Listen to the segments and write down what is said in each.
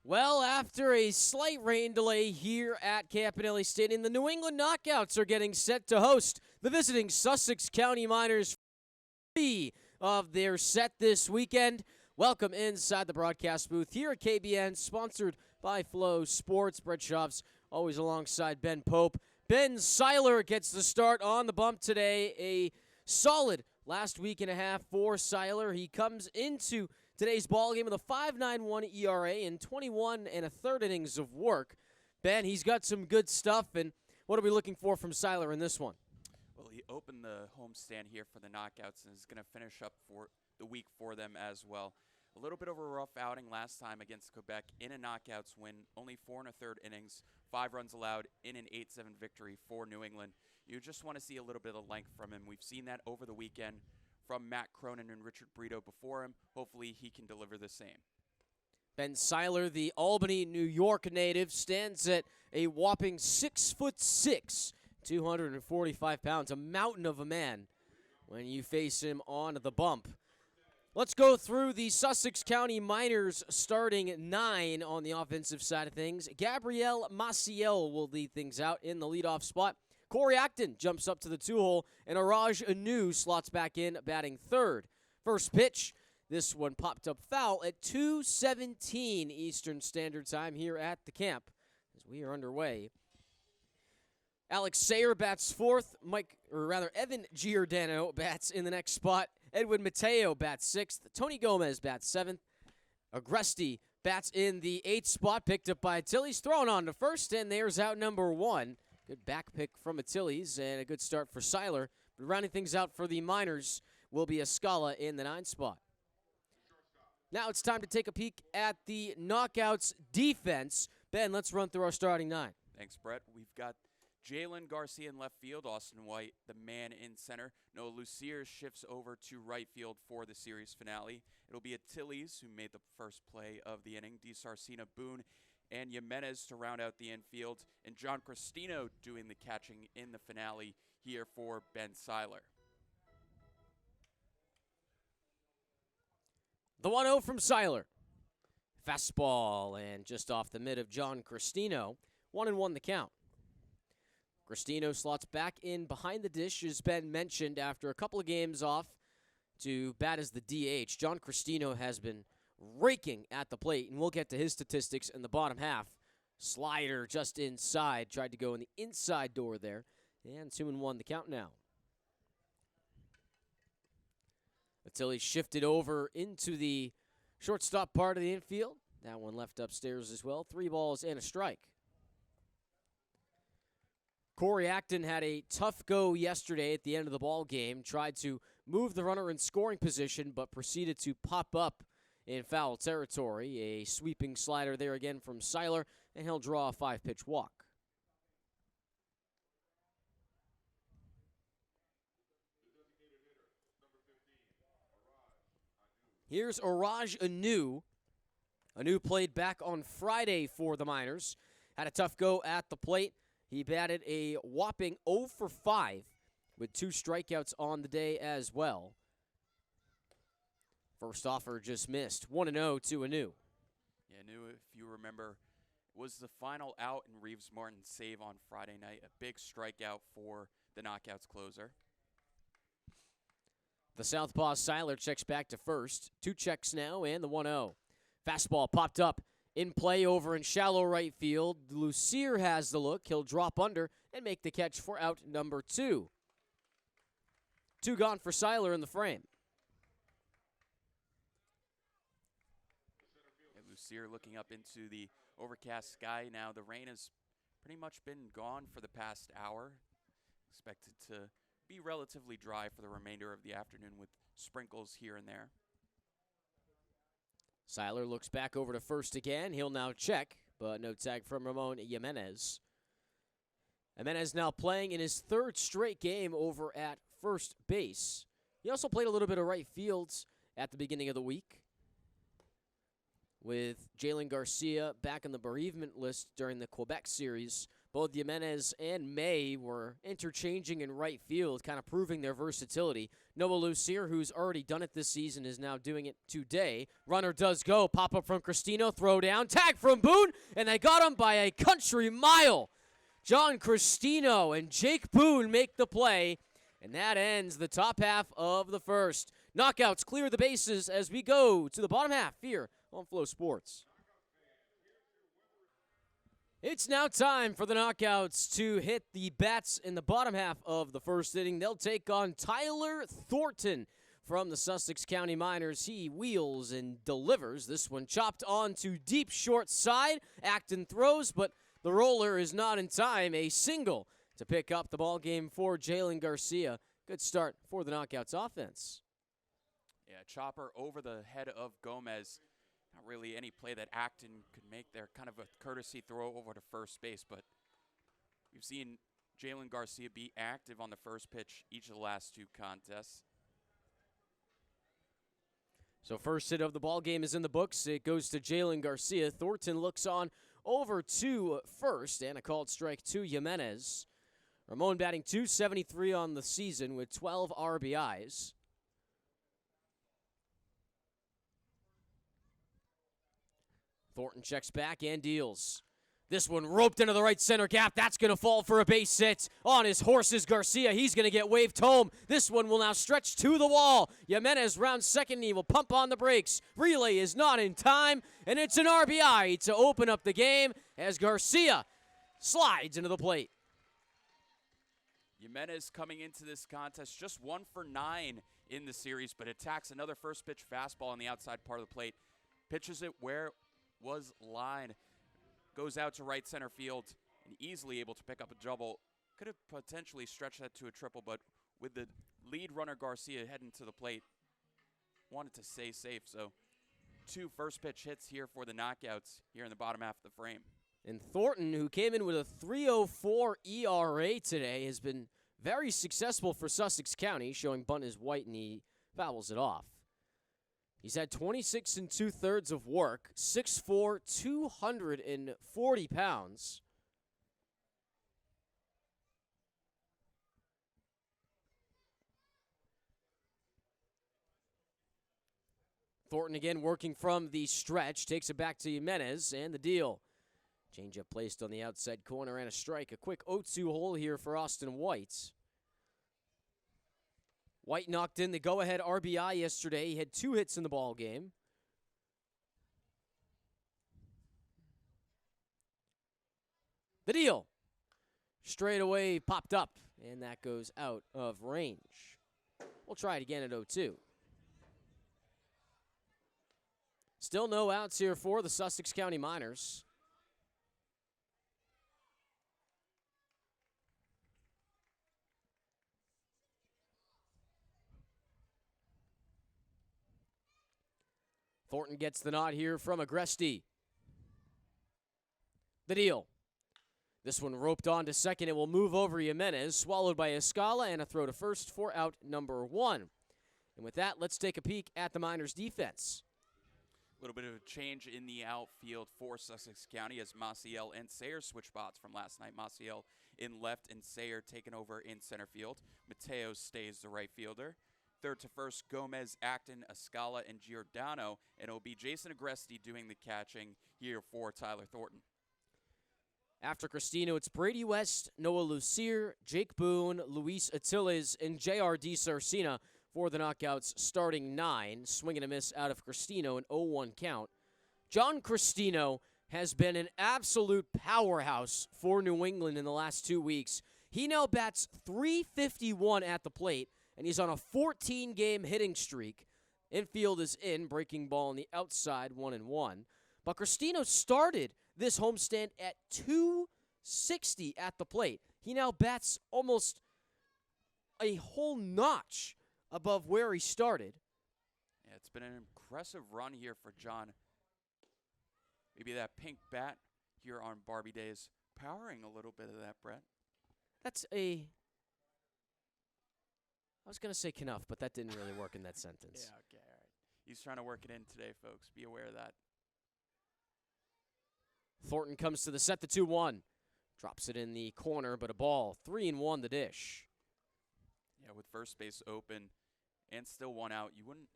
Well, after a slight rain delay here at Campanelli Stadium, the New England Knockouts are getting set to host the visiting Sussex County Miners of their set this weekend. Welcome inside the broadcast booth here at KBN, sponsored by Flow Sports. Brett Schaub's always alongside Ben Pope. Ben Seiler gets the start on the bump today. A solid last week and a half for Seiler. He comes into today's ball game with a 5.91 ERA in 21 and a third innings of work. Ben, he's got some good stuff, and what are we looking for from Seiler in this one? Well, he opened the homestand here for the Knockouts and is going to finish up for the week for them as well. A little bit of a rough outing last time against Quebec in a Knockouts win, only 4 1/3 innings, 5 runs allowed in an 8-7 victory for New England. You just want to see a little bit of length from him. We've seen that over the weekend from Matt Cronin and Richard Brito before him. Hopefully he can deliver the same. Ben Seiler, the Albany, New York native, stands at a whopping 6'6", 245 pounds, a mountain of a man when you face him on the bump. Let's go through the Sussex County Miners starting 9 on the offensive side of things. Gabriel Maciel will lead things out in the leadoff spot. Corey Acton jumps up to the 2-hole, and Araj Anu slots back in, batting third. First pitch, this one popped up foul at 2:17 Eastern Standard Time here at the camp as we are underway. Alex Seiler bats fourth. Evan Giordano bats in the next spot. Edwin Mateo bats sixth. Tony Gomez bats seventh. Agresti bats in the 8th spot, picked up by Achilles, thrown on to first, and there's out number 1. Good back pick from Achilles, and a good start for Seiler. But rounding things out for the Miners will be Escala in the 9th spot. Now it's time to take a peek at the Knockouts defense. Ben, let's run through our starting 9. Thanks, Brett. We've got Jalen Garcia in left field, Austin White, the man in center. Noah Lucier shifts over to right field for the series finale. It'll be Achilles, who made the first play of the inning, DiSarcina, Boone, and Jimenez to round out the infield, and John Cristino doing the catching in the finale here for Ben Seiler. The 1-0 from Seiler. Fastball and just off the mid of John Cristino. 1-1 the count. Cristino slots back in behind the dish, as Ben mentioned, after a couple of games off to bat as the DH. John Cristino has been raking at the plate, and we'll get to his statistics in the bottom half. Slider just inside, tried to go in the inside door there, and 2-1 the count now. Achilles shifted over into the shortstop part of the infield. That one left upstairs as well. 3 balls and a strike. Corey Acton had a tough go yesterday at the end of the ball game. Tried to move the runner in scoring position, but proceeded to pop up in foul territory. A sweeping slider there again from Seiler, and he'll draw a 5-pitch walk. Here's Araj Anu. Anu played back on Friday for the Miners. Had a tough go at the plate. He batted a whopping 0 for 5 with 2 strikeouts on the day as well. First offer just missed. 1-0 to Anu. Yeah, Anu, if you remember, was the final out in Reeves Martin's save on Friday night. A big strikeout for the Knockouts closer. The southpaw Seiler checks back to first. 2 checks now, and the 1-0. Fastball popped up in play over in shallow right field. Lucier has the look. He'll drop under and make the catch for out number 2. 2 gone for Seiler in the frame. And Lucier looking up into the overcast sky now. The rain has pretty much been gone for the past hour. Expected to be relatively dry for the remainder of the afternoon with sprinkles here and there. Seiler looks back over to first again. He'll now check, but no tag from Ramon Jimenez. Jimenez now playing in his 3rd straight game over at first base. He also played a little bit of right field at the beginning of the week, with Jalen Garcia back on the bereavement list during the Quebec series Both Jimenez and May were interchanging in right field, kind of proving their versatility. Noah Lucier, who's already done it this season, is now doing it today. Runner does go. Pop up from Cristino, throw down, tag from Boone, and they got him by a country mile. John Cristino and Jake Boone make the play, and that ends the top half of the first. Knockouts clear the bases as we go to the bottom half here on Flow Sports. It's now time for the Knockouts to hit the bats in the bottom half of the first inning. They'll take on Tyler Thornton from the Sussex County Miners. He wheels and delivers. This one chopped on to deep short side. Acton throws, but the roller is not in time. A single to pick up the ball game for Jalen Garcia. Good start for the Knockouts offense. Yeah, chopper over the head of Gomez. Not really any play that Acton could make there. Kind of a courtesy throw over to first base, but we've seen Jalen Garcia be active on the first pitch each of the last two contests. So first hit of the ball game is in the books. It goes to Jalen Garcia. Thornton looks on over to first, and a called strike to Jimenez. Ramon batting .273 on the season with 12 RBIs. Thornton checks back and deals. This one roped into the right center gap. That's going to fall for a base hit. On his horses, Garcia. He's going to get waved home. This one will now stretch to the wall. Jimenez rounds second, and he will pump on the brakes. Relay is not in time, and it's an RBI to open up the game as Garcia slides into the plate. Jimenez coming into this contest just 1 for 9 in the series, but attacks another first pitch fastball on the outside part of the plate. Pitches it where was line, goes out to right center field, and easily able to pick up a double. Could have potentially stretched that to a triple, but with the lead runner Garcia heading to the plate, wanted to stay safe. So 2 first pitch hits here for the Knockouts here in the bottom half of the frame. And Thornton, who came in with a 3.04 ERA today, has been very successful for Sussex County, showing bunt is white and he fouls it off. He's had 26 2/3 of work, 6'4", 240 pounds. Thornton again working from the stretch, takes it back to Jimenez, and the deal. Changeup placed on the outside corner and a strike. A quick 0-2 hole here for Austin White. White knocked in the go-ahead RBI yesterday. He had 2 hits in the ball game. The deal. Straight away popped up, and that goes out of range. We'll try it again at 0-2. Still no outs here for the Sussex County Miners. Thornton gets the nod here from Agresti. The deal. This one roped on to second. It will move over Jimenez, swallowed by Escala, and a throw to first for out number 1. And with that, let's take a peek at the Miners' defense. A little bit of a change in the outfield for Sussex County as Maciel and Seiler switch spots from last night. Maciel in left and Seiler taken over in center field. Mateo stays the right fielder. Third to first, Gomez, Acton, Escala, and Giordano. And it'll be Jason Agresti doing the catching here for Tyler Thornton. After Cristino, it's Brady West, Noah Lucier, Jake Boone, Luis Atiles, and J.R.D. Sarcina for the Knockouts starting 9. Swing and a miss out of Cristino, an 0-1 count. John Cristino has been an absolute powerhouse for New England in the last 2 weeks. He now bats .351 at the plate, and he's on a 14-game hitting streak. Infield is in, breaking ball on the outside, 1-1. But Cristino started this homestand at .260 at the plate. He now bats almost a whole notch above where he started. Yeah, it's been an impressive run here for John. Maybe that pink bat here on Barbie Days powering a little bit of that, Brett. I was going to say Knuff, but that didn't really work in that sentence. Yeah, okay, all right. He's trying to work it in today, folks. Be aware of that. Thornton comes to the set, the 2-1. Drops it in the corner, but a ball. 3-1 the dish. Yeah, with first base open and still one out, you wouldn't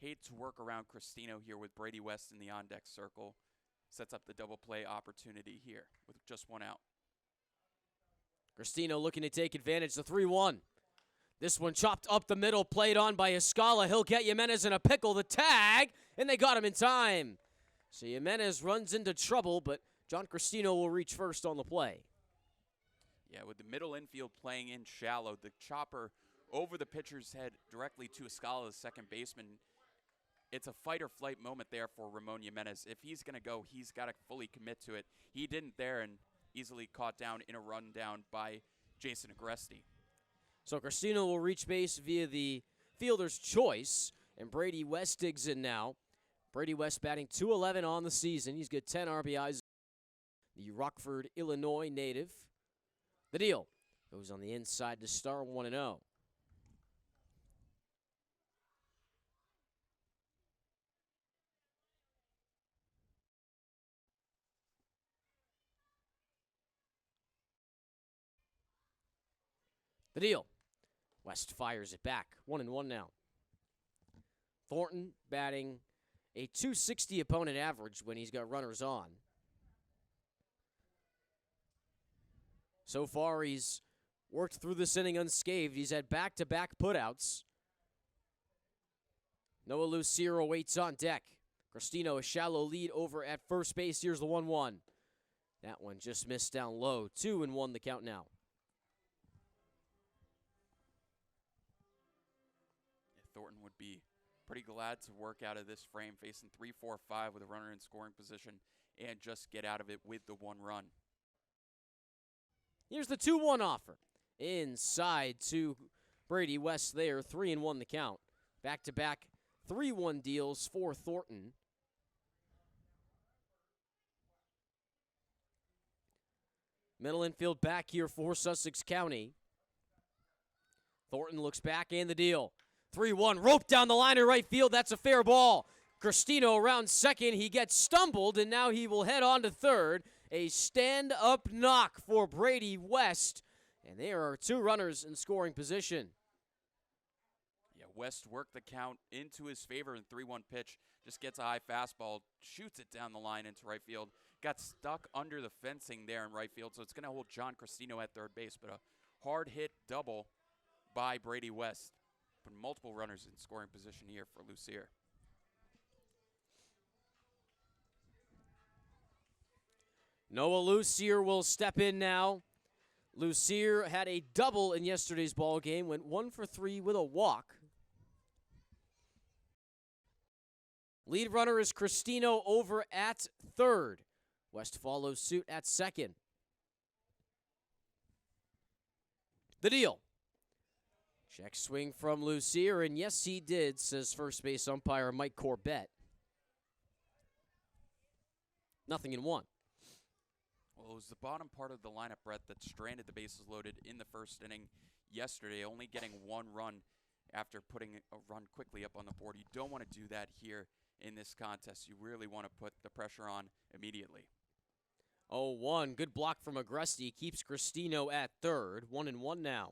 hate to work around Cristino here with Brady West in the on-deck circle. Sets up the double play opportunity here with just one out. Cristino looking to take advantage. The 3-1. This one chopped up the middle, played on by Escala. He'll get Jimenez in a pickle. The tag, and they got him in time. So Jimenez runs into trouble, but John Cristino will reach first on the play. Yeah, with the middle infield playing in shallow, the chopper over the pitcher's head directly to Escala, the second baseman. It's a fight or flight moment there for Ramon Jimenez. If he's going to go, he's got to fully commit to it. He didn't there and easily caught down in a rundown by Jason Agresti. So Cristino will reach base via the fielder's choice, and Brady West digs in now. Brady West batting .211 on the season. He's got 10 RBIs. The Rockford, Illinois native. The deal goes on the inside to start 1-0. The deal. West fires it back. 1-1 now. Thornton batting a .260 opponent average when he's got runners on. So far, he's worked through this inning unscathed. He's had back-to-back putouts. Noah Lucero waits on deck. Cristino, a shallow lead over at first base. Here's the 1-1. That one just missed down low. 2-1 the count now. Thornton would be pretty glad to work out of this frame, facing 3-4-5 with a runner in scoring position and just get out of it with the one run. Here's the 2-1 offer. Inside to Brady West there. 3-1 the count. Back-to-back 3-1 deals for Thornton. Middle infield back here for Sussex County. Thornton looks back and the deal. 3-1, rope down the line in right field. That's a fair ball. Cristino around second. He gets stumbled, and now he will head on to third. A stand-up knock for Brady West, and there are two runners in scoring position. Yeah, West worked the count into his favor in 3-1 pitch. Just gets a high fastball, shoots it down the line into right field. Got stuck under the fencing there in right field, so it's going to hold John Cristino at third base, but a hard-hit double by Brady West. Put multiple runners in scoring position here for Lucier. Noah Lucier will step in now. Lucier had a double in yesterday's ball game, went 1 for 3 with a walk. Lead runner is Cristino over at third. West follows suit at second. The deal. Check swing from Lucier, and yes, he did, says first base umpire Mike Corbett. 0-1. Well, it was the bottom part of the lineup, Brett, that stranded the bases loaded in the first inning yesterday, only getting one run after putting a run quickly up on the board. You don't want to do that here in this contest. You really want to put the pressure on immediately. 0-1. Good block from Agresti. Keeps Cristino at third. 1-1 now.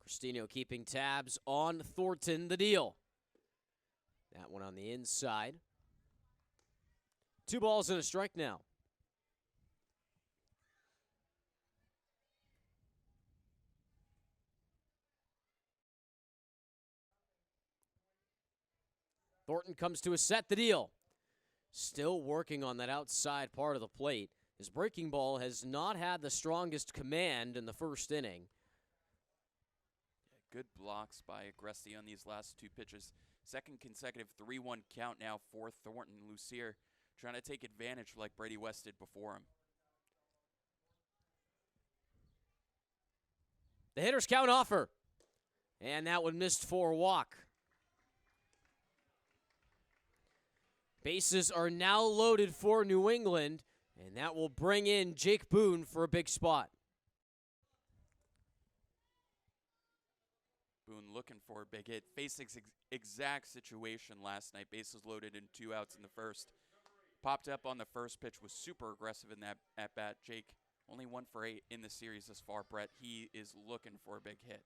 Cristino keeping tabs on Thornton. The deal. That one on the inside. 2 balls and a strike now. Thornton comes to a set. The deal. Still working on that outside part of the plate. His breaking ball has not had the strongest command in the first inning. Good blocks by Agresti on these last two pitches. Second consecutive 3-1 count now for Thornton. Lucier trying to take advantage like Brady West did before him. The hitter's count offer. And that one missed for a walk. Bases are now loaded for New England. And that will bring in Jake Boone for a big spot. Boone looking for a big hit. Faced exact situation last night. Bases loaded and 2 outs in the first. Popped up on the first pitch, was super aggressive in that at-bat. Jake, only 1 for 8 in the series thus far. Brett, he is looking for a big hit.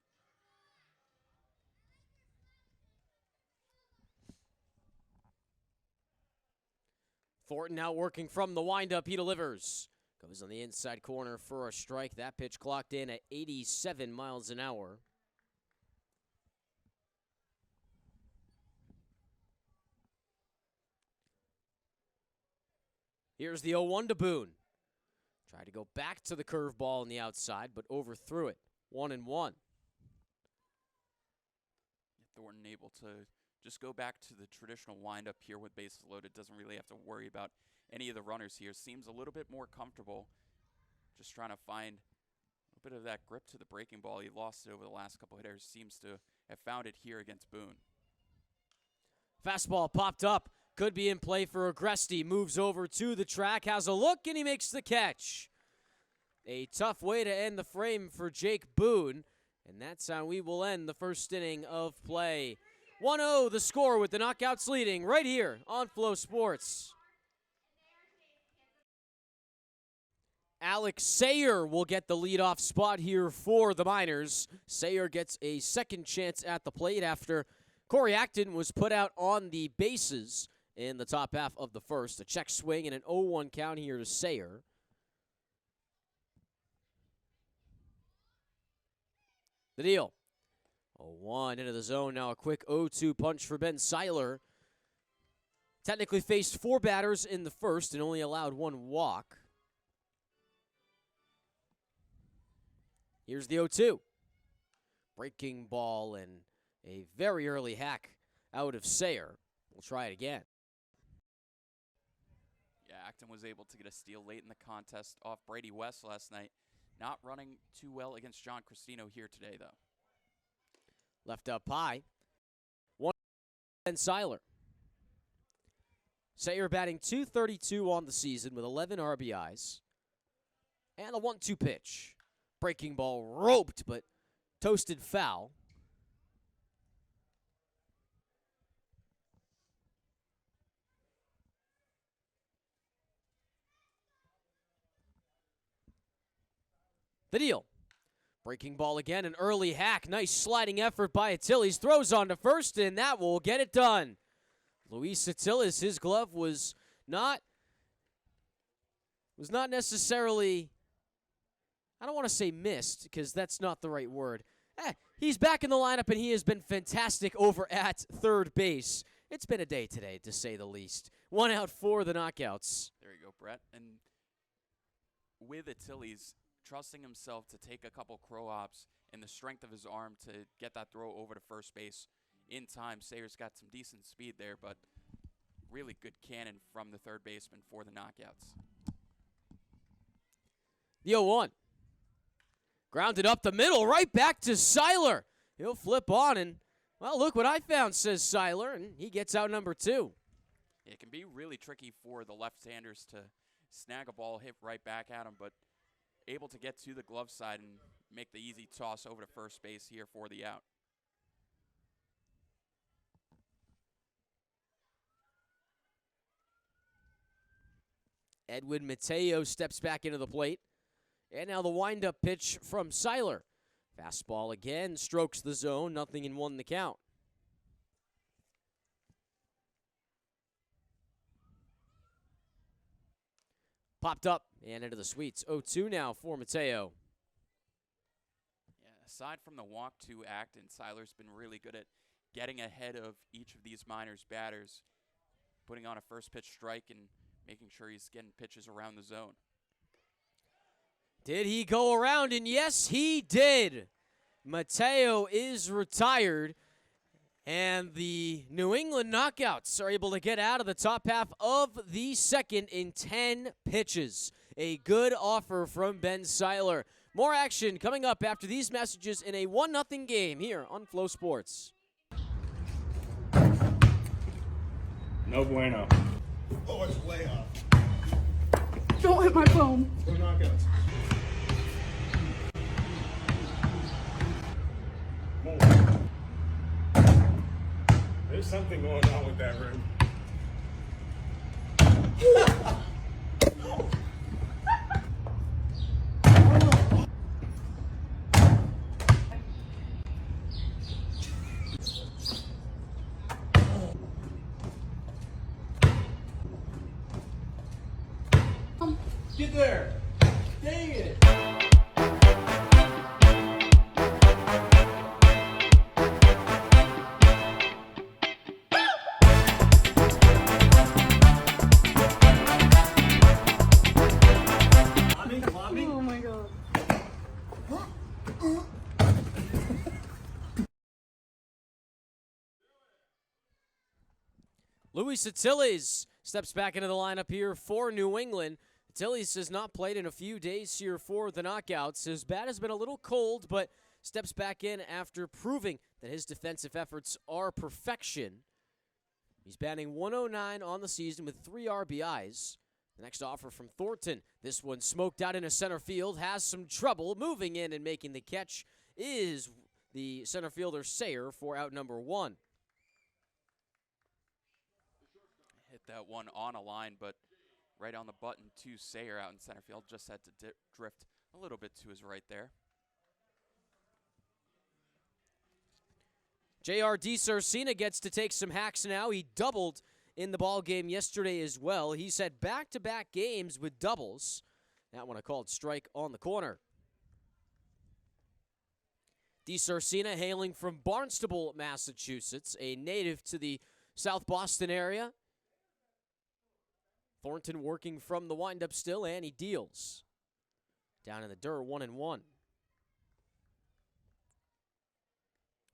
Thornton now working from the windup. He delivers. Goes on the inside corner for a strike. That pitch clocked in at 87 miles an hour. Here's the 0-1 to Boone. Tried to go back to the curveball on the outside, but overthrew it. 1-1. Thornton able to just go back to the traditional windup here with bases loaded. Doesn't really have to worry about any of the runners here. Seems a little bit more comfortable. Just trying to find a bit of that grip to the breaking ball. He lost it over the last couple hitters. Seems to have found it here against Boone. Fastball popped up. Could be in play for Agresti. Moves over to the track, has a look, and he makes the catch. A tough way to end the frame for Jake Boone. And that's how we will end the first inning of play. 1-0 the score with the Knockouts leading right here on Flow Sports. Alex Seiler will get the leadoff spot here for the Miners. Seiler gets a second chance at the plate after Corey Acton was put out on the bases in the top half of the first. A check swing and an 0-1 count here to Seiler. The deal. 0-1 into the zone. Now a quick 0-2 punch for Ben Seiler. Technically faced 4 batters in the first and only allowed 1 walk. Here's the 0-2. Breaking ball and a very early hack out of Seiler. We'll try it again. Yeah, Acton was able to get a steal late in the contest off Brady West last night. Not running too well against John Cristino here today, though. Left up high. 1 Ben Seiler. Seiler batting .232 on the season with 11 RBIs. And a 1-2 pitch. Breaking ball roped, but toasted foul. The deal. Breaking ball again, an early hack. Nice sliding effort by Attilis. Throws on to first, and that will get it done. Luis Attilis, his glove was not necessarily, I don't want to say missed, because that's not the right word. He's back in the lineup, and he has been fantastic over at third base. It's been a day today, to say the least. 1 out for the Knockouts. There you go, Brett. And with Attilis trusting himself to take a couple crow hops and the strength of his arm to get that throw over to first base in time. Sayer's got some decent speed there, but really good cannon from the third baseman for the Knockouts. The 0-1. Grounded up the middle, right back to Seiler. He'll flip on and, well, look what I found, says Seiler, and he gets out number 2. It can be really tricky for the left-handers to snag a ball, hit right back at him, but able to get to the glove side and make the easy toss over to first base here for the out. Edwin Mateo steps back into the plate. And now the windup pitch from Seiler. Fastball again, strokes the zone, 0-1 the count. Popped up and into the sweets. 0-2 now for Mateo. Yeah, aside from the walk to Acton, Seiler's been really good at getting ahead of each of these Miners batters, putting on a first pitch strike and making sure he's getting pitches around the zone. Did he go around? And yes, he did. Mateo is retired. And the New England Knockouts are able to get out of the top half of the second in 10 pitches. A good offer from Ben Seiler. More action coming up after these messages in a 1-0 game here on Flow Sports. No bueno. Oh, it's way off. Don't ball hit my phone. Go knockouts. There's something going on with that rim. Get there! Dang it! Oh my god. Luis Attiles steps back into the lineup here for New England. Attiles has not played in a few days here for the Knockouts. His bat has been a little cold, but steps back in after proving that his defensive efforts are perfection. He's batting 109 on the season with 3 RBIs. The next offer from Thornton. This one smoked out into center field, has some trouble moving in and making the catch is the center fielder Seiler for out number 1. Hit that one on a line, but right on the button to Seiler out in center field. Just had to drift a little bit to his right there. J.R. DiSarcina gets to take some hacks now. He doubled in the ball game yesterday as well. He's had back-to-back games with doubles. That one a called strike on the corner. DiSarcina hailing from Barnstable, Massachusetts, a native to the South Boston area. Thornton working from the windup still, and he deals. Down in the dirt, 1-1.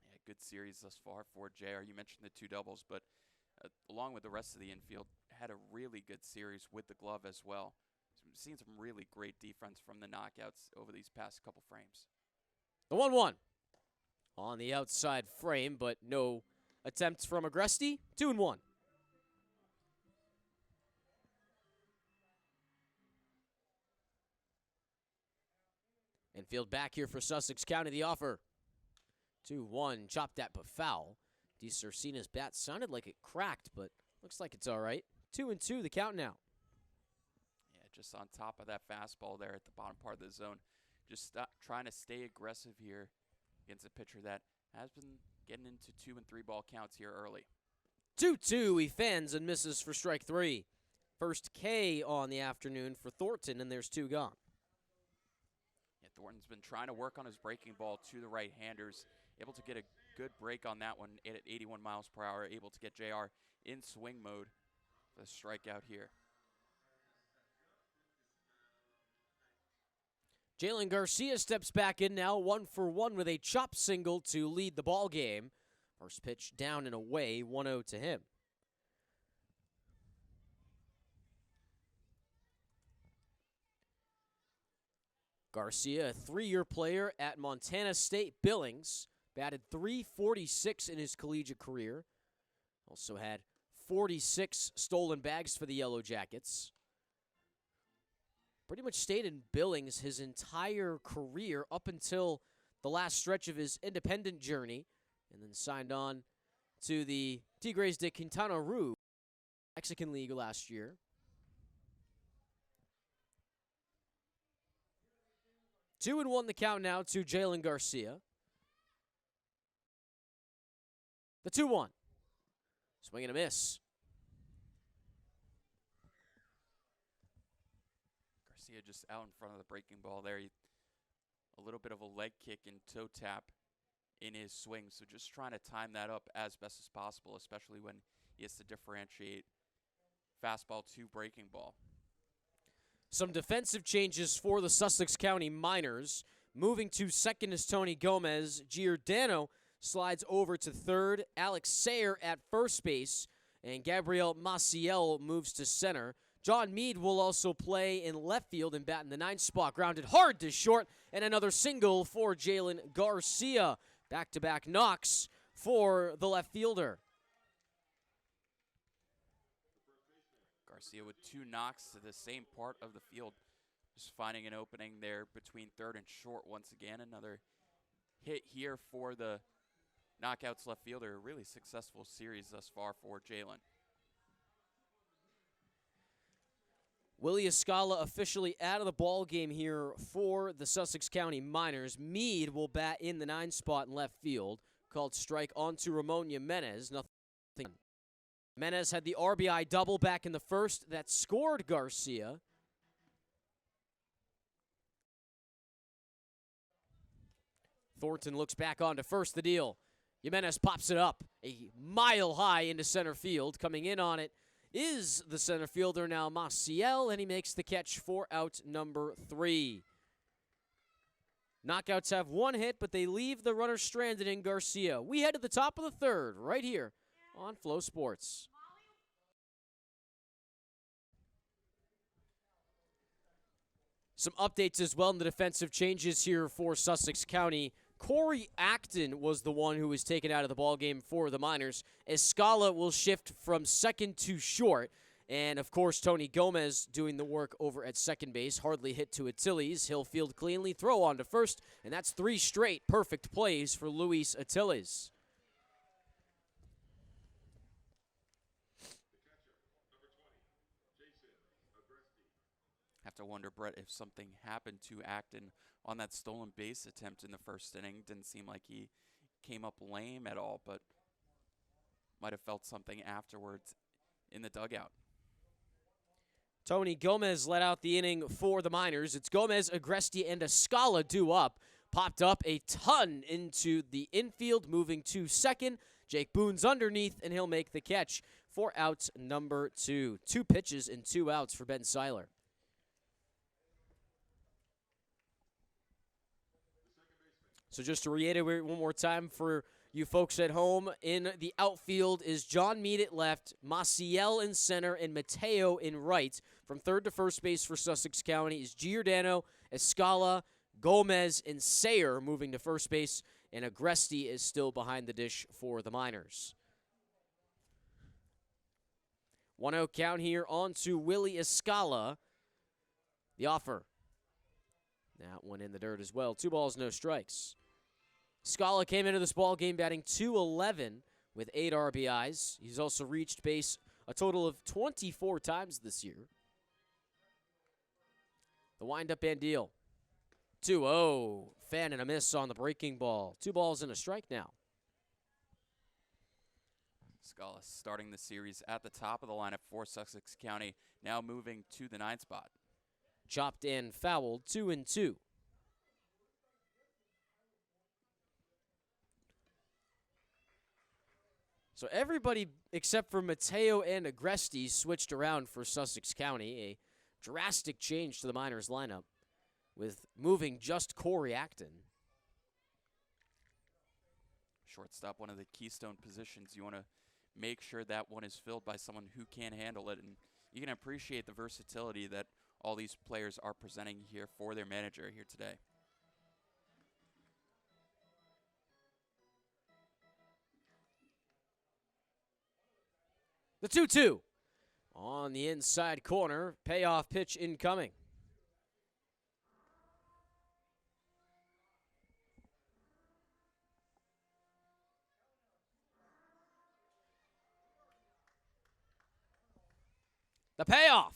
Yeah, good series thus far for JR. You mentioned the 2 doubles, but along with the rest of the infield, had a really good series with the glove as well. So we've seen some really great defense from the Knockouts over these past couple frames. The 1-1 on the outside frame, but no attempts from Agresti. 2-1. Infield back here for Sussex County, the offer. 2-1, chopped at but foul. DiSarcina's bat sounded like it cracked, but looks like it's all right. 2-2, the count now. Yeah, just on top of that fastball there at the bottom part of the zone. Just trying to stay aggressive here against a pitcher that has been getting into 2 and 3 ball counts here early. 2-2, he fends and misses for strike 3. First K on the afternoon for Thornton, and there's 2 gone. Yeah, Thornton's been trying to work on his breaking ball to the right-handers. Able to get a good break on that one at 81 miles per hour. Able to get JR in swing mode for the strikeout here. Jalen Garcia steps back in now, 1-for-1 with a chop single to lead the ball game. First pitch down and away, 1-0 to him. Garcia, a 3-year player at Montana State Billings, batted .346 in his collegiate career. Also had 46 stolen bags for the Yellow Jackets. Pretty much stayed in Billings his entire career up until the last stretch of his independent journey, and then signed on to the Tigres de Quintana Roo Mexican League last year. 2-1 the count now to Jalen Garcia. The 2-1. Swing and a miss. Garcia just out in front of the breaking ball there. A little bit of a leg kick and toe tap in his swing. So just trying to time that up as best as possible, especially when he has to differentiate fastball to breaking ball. Some defensive changes for the Sussex County Miners. Moving to second is Tony Gomez. Giordano slides over to third. Alex Seiler at first base. And Gabriel Maciel moves to center. John Meade will also play in left field and bat in the 9th spot. Grounded hard to short. And another single for Jalen Garcia. Back-to-back knocks for the left fielder. Garcia with 2 knocks to the same part of the field. Just finding an opening there between third and short once again. Another hit here for the Knockouts left fielder. A really successful series thus far for Jalen. Willie Escala officially out of the ball game here for the Sussex County Miners. Meade will bat in the 9 spot in left field. Called strike onto Ramon Jimenez. Nothing. Jimenez had the RBI double back in the first that scored Garcia. Thornton looks back onto first, the deal. Jimenez pops it up a mile high into center field. Coming in on it is the center fielder now, Maciel, and he makes the catch for out number 3. Knockouts have 1 hit, but they leave the runner stranded in Garcia. We head to the top of the 3rd right here on Flow Sports. Some updates as well in the defensive changes here for Sussex County. Corey Acton was the one who was taken out of the ballgame for the Miners. Escala will shift from second to short. And, of course, Tony Gomez doing the work over at second base. Hardly hit to Attiles. He'll field cleanly, throw on to first. And that's 3 straight perfect plays for Luis Attiles. Have to wonder, Brett, if something happened to Acton on that stolen base attempt in the first inning. Didn't seem like he came up lame at all, but might have felt something afterwards in the dugout. Tony Gomez let out the inning for the Miners. It's Gomez, Agresti, and Escala due up. Popped up a ton into the infield, moving to second. Jake Boone's underneath, and he'll make the catch for out number 2. 2 pitches and 2 outs for Ben Seiler. So just to reiterate one more time for you folks at home, in the outfield is John Meade at left, Maciel in center, and Mateo in right. From third to first base for Sussex County is Giordano, Escala, Gomez, and Seiler moving to first base, and Agresti is still behind the dish for the Miners. 1-0 count here on to Willie Escala. The offer. That one in the dirt as well. 2 balls, no strikes. Scala came into this ball game batting .211 with 8 RBIs. He's also reached base a total of 24 times this year. The windup and deal. 2-0. Fan and a miss on the breaking ball. 2 balls and a strike now. Scala starting the series at the top of the lineup for Sussex County, now moving to the 9 spot. Chopped and fouled, 2-2. So everybody except for Mateo and Agresti switched around for Sussex County. A drastic change to the Miners lineup with moving just Corey Acton. Shortstop, one of the keystone positions. You want to make sure that one is filled by someone who can handle it. And you can appreciate the versatility that all these players are presenting here for their manager here today. The 2-2 on the inside corner. Payoff pitch incoming. The payoff.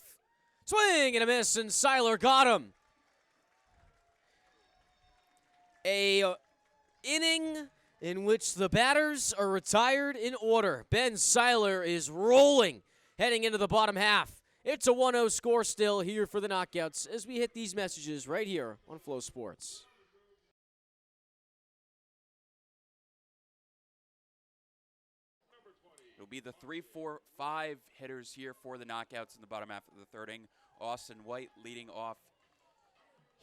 Swing and a miss, and Seiler got him. A inning in which the batters are retired in order. Ben Seiler is rolling, heading into the bottom half. It's a 1-0 score still here for the Knockouts as we hit these messages right here on Flow Sports. It'll be the 3-4-5 hitters here for the Knockouts in the bottom half of the 3rd inning. Austin White leading off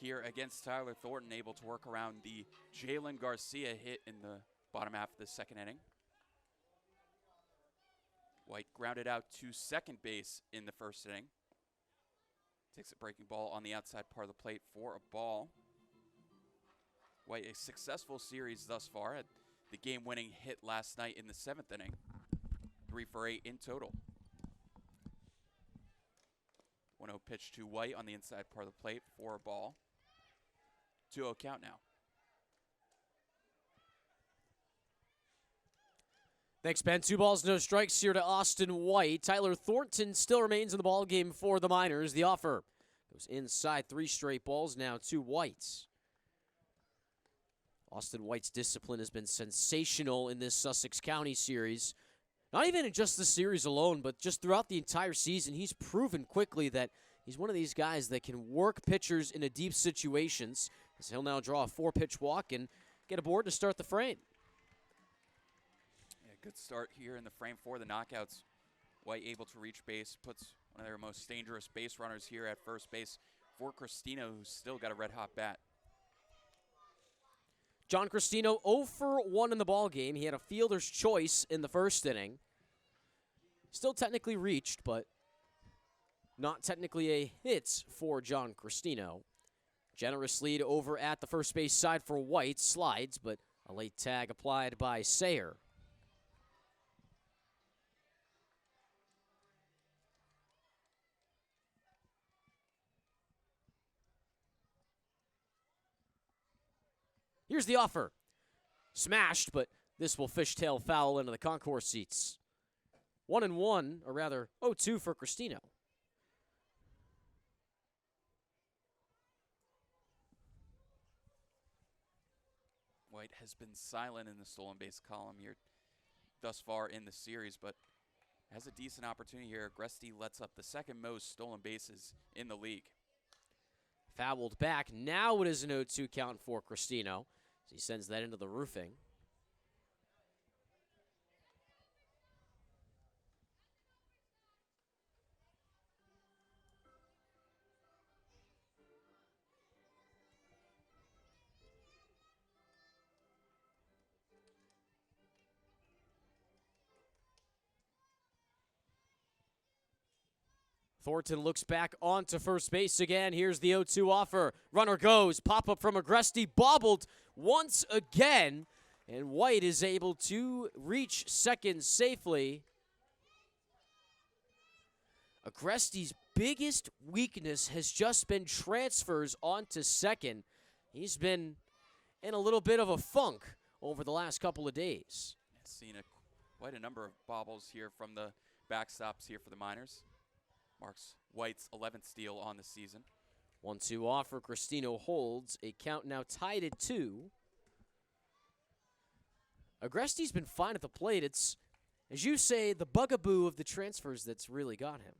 here against Tyler Thornton, able to work around the Jalen Garcia hit in the bottom half of the 2nd inning. White grounded out to second base in the 1st inning. Takes a breaking ball on the outside part of the plate for a ball. White, a successful series thus far. Had the game-winning hit last night in the 7th inning. 3 for 8 in total. 1-0 pitch to White on the inside part of the plate for a ball. 2-0 count now. Thanks, Ben. 2 balls, no strikes here to Austin White. Tyler Thornton still remains in the ball game for the Miners. The offer goes inside, 3 straight balls now to White. Austin White's discipline has been sensational in this Sussex County series. Not even in just the series alone, but just throughout the entire season, he's proven quickly that he's one of these guys that can work pitchers into deep situations. As he'll now draw a 4-pitch walk and get aboard to start the frame. Yeah, good start here in the frame for the knockouts. White able to reach base, puts one of their most dangerous base runners here at first base for Cristino, who's still got a red-hot bat. John Cristino 0 for 1 in the ballgame. He had a fielder's choice in the first inning. Still technically reached, but not technically a hit for John Cristino. Generous lead over at the first base side for White. Slides, but a late tag applied by Seiler. Here's the offer. Smashed, but this will fishtail foul into the concourse seats. 1-1, or rather 0-2 for Cristino. White has been silent in the stolen base column here thus far in the series, but has a decent opportunity here. Agresti lets up the second most stolen bases in the league. Fouled back. Now it is an 0-2 count for Cristino. He sends that into the roofing. Thornton looks back onto first base again. Here's the 0-2 offer. Runner goes. Pop-up from Agresti. Bobbled once again. And White is able to reach second safely. Agresti's biggest weakness has just been transfers onto second. He's been in a little bit of a funk over the last couple of days. Seen quite a number of bobbles here from the backstops here for the Miners. Marks White's 11th steal on the season. 1-2 offer. Cristino holds. A count now tied at 2. Agresti's been fine at the plate. It's, as you say, the bugaboo of the transfers that's really got him.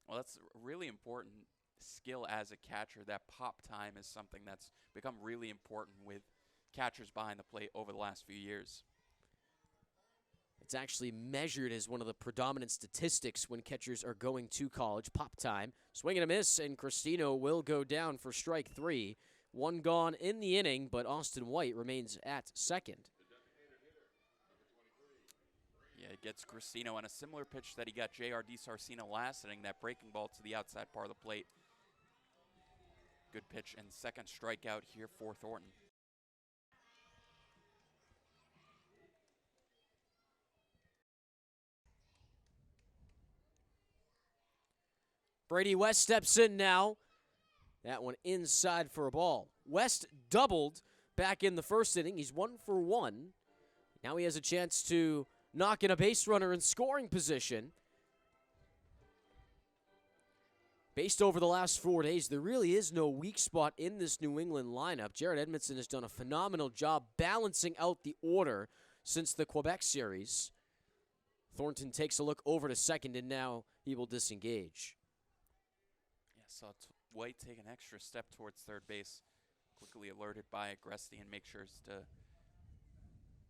Well, that's a really important skill as a catcher. That pop time is something that's become really important with catchers behind the plate over the last few years. It's actually measured as one of the predominant statistics when catchers are going to college. Pop time. Swing and a miss, and Cristino will go down for strike 3. 1 gone in the inning, but Austin White remains at second. Yeah, it gets Cristino on a similar pitch that he got J.R. DiSarcina last inning, that breaking ball to the outside part of the plate. Good pitch and second strikeout here for Thornton. Brady West steps in now. That one inside for a ball. West doubled back in the first inning. He's 1 for 1. Now he has a chance to knock in a base runner in scoring position. Based over the last 4 days, there really is no weak spot in this New England lineup. Jared Edmondson has done a phenomenal job balancing out the order since the Quebec series. Thornton takes a look over to second, and now he will disengage. Saw White take an extra step towards third base, quickly alerted by Agresti, and make sure to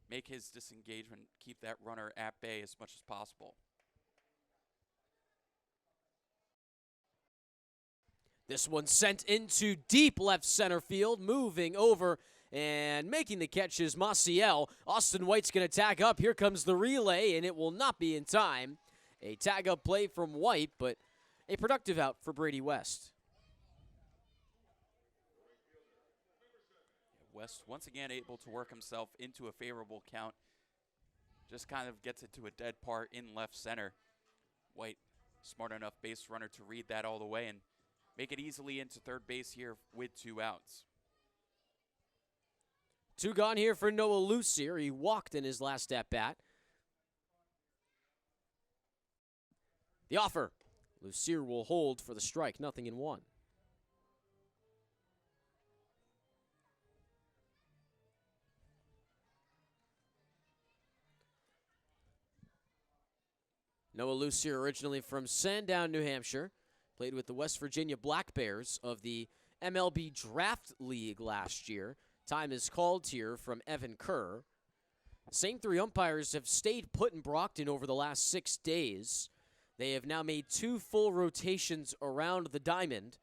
make his disengagement, keep that runner at bay as much as possible. This one sent into deep left center field, moving over and making the catch is Maciel. Austin White's going to tag up. Here comes the relay, and it will not be in time. A tag-up play from White, but a productive out for Brady West. West once again able to work himself into a favorable count. Just kind of gets it to a dead part in left center. White Smart enough base runner to read that all the way and make it easily into third base here with 2 outs. 2 gone here for Noah Lucier. He walked in his last at-bat. The offer. Lucier will hold for the strike, 0-1. Noah Lucier, originally from Sandown, New Hampshire, played with the West Virginia Black Bears of the MLB Draft League last year. Time is called here from Evan Kerr. Same 3 umpires have stayed put in Brockton over the last 6 days. They have now made 2 full rotations around the diamond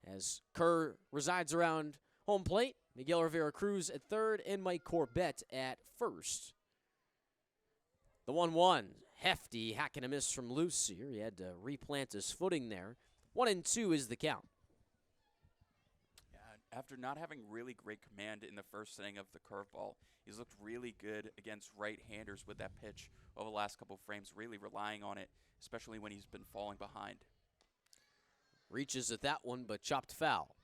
as Kerr resides around home plate. Miguel Rivera-Cruz at third and Mike Corbett at first. The 1-1. Hefty hack and a miss from Lucier. He had to replant his footing there. 1-2 is the count. Yeah, after not having really great command in the first inning of the curveball, he's looked really good against right-handers with that pitch over the last couple of frames, really relying on it, especially when he's been falling behind. Reaches at that one, but chopped foul.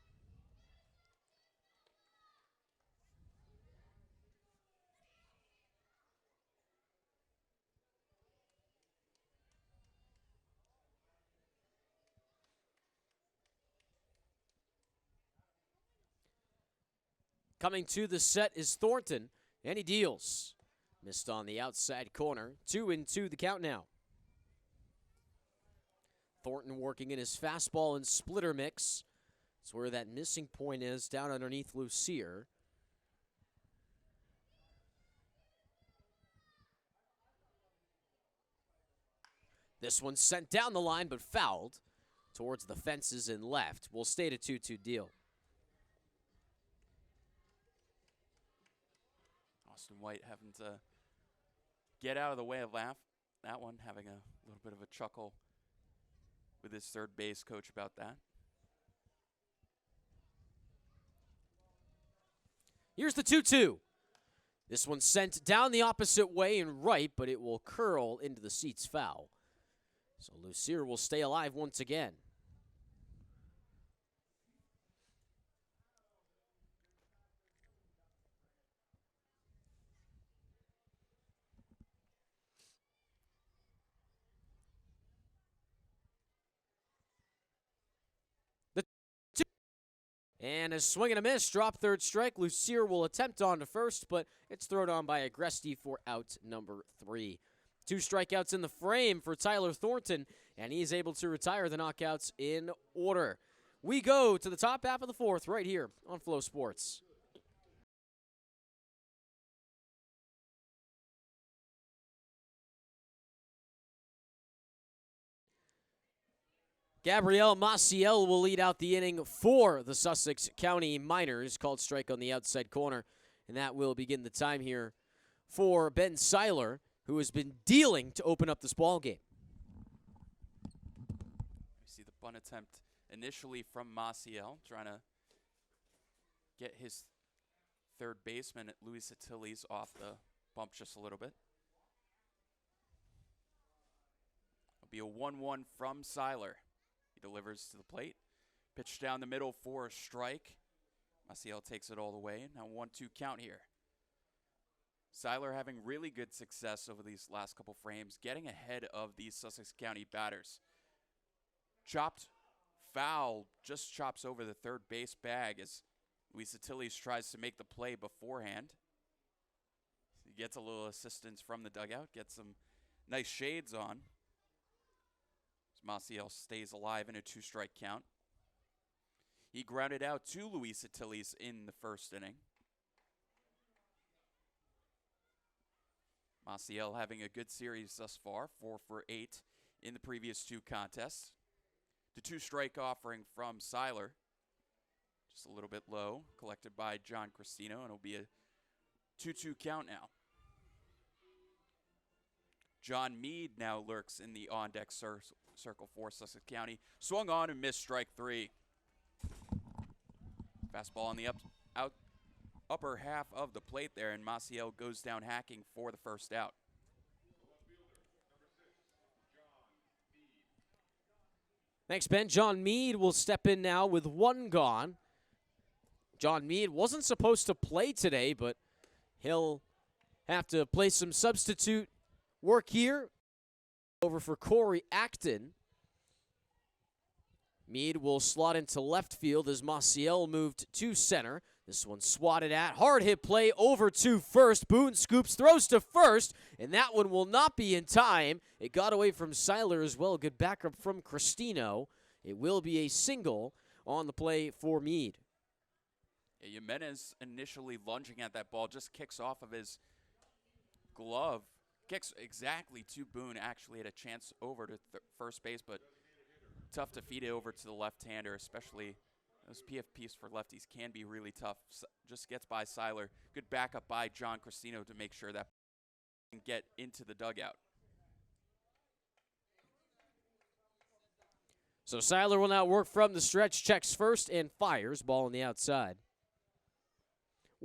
Coming to the set is Thornton, and he deals. Missed on the outside corner. 2-2 the count now. Thornton working in his fastball and splitter mix. That's where that missing point is, down underneath Lucier. This one sent down the line, but fouled towards the fences and left. We'll stay to 2-2 deal. Austin White having to get out of the way of that one, having a little bit of a chuckle with his third base coach about that. Here's the 2-2. This one sent down the opposite way and right, but it will curl into the seats foul. So Lucier will stay alive once again. And a swing and a miss, drop third strike. Lucier will attempt on to first, but it's thrown on by Agresti for out number 3. 2 strikeouts in the frame for Tyler Thornton, and he's able to retire the knockouts in order. We go to the top half of the 4th right here on Flow Sports. Gabriel Maciel will lead out the inning for the Sussex County Miners. Called strike on the outside corner, and that will begin the time here for Ben Seiler, who has been dealing to open up this ball game. We see the bunt attempt initially from Maciel, trying to get his third baseman, Luis Attiles, off the bump just a little bit. It'll be a 1-1 from Seiler. He delivers to the plate. Pitch down the middle for a strike. Maciel takes it all the way. Now 1-2 count here. Seiler having really good success over these last couple frames, getting ahead of these Sussex County batters. Chopped foul, just chops over the third base bag as Luis Attiles tries to make the play beforehand. He gets a little assistance from the dugout, gets some nice shades on. Maciel stays alive in a 2-strike count. He grounded out to Luis Attiles in the first inning. Maciel having a good series thus far, 4 for 8 in the previous 2 contests. The 2-strike offering from Seiler, just a little bit low, collected by John Cristino, and it'll be a 2-2 count now. John Meade now lurks in the on-deck circle for Sussex County. Swung on and missed strike 3. Fastball on the upper half of the plate there, and Maciel goes down hacking for the first out. Thanks, Ben. John Meade will step in now with one gone. John Meade wasn't supposed to play today, but he'll have to play some substitute work here. Over for Corey Acton. Meade will slot into left field as Maciel moved to center. This one swatted at. Hard hit play over to first. Boone scoops, throws to first, and that one will not be in time. It got away from Seiler as well. Good backup from Cristino. It will be a single on the play for Meade. Yeah, Jimenez initially lunging at that ball, just kicks off of his glove. Kicks exactly to Boone. Actually had a chance over to first base, but tough to feed it over to the left-hander, especially those PFPs for lefties can be really tough. Just gets by Seiler. Good backup by John Cristino to make sure that can get into the dugout. So Seiler will now work from the stretch, checks first and fires. Ball on the outside.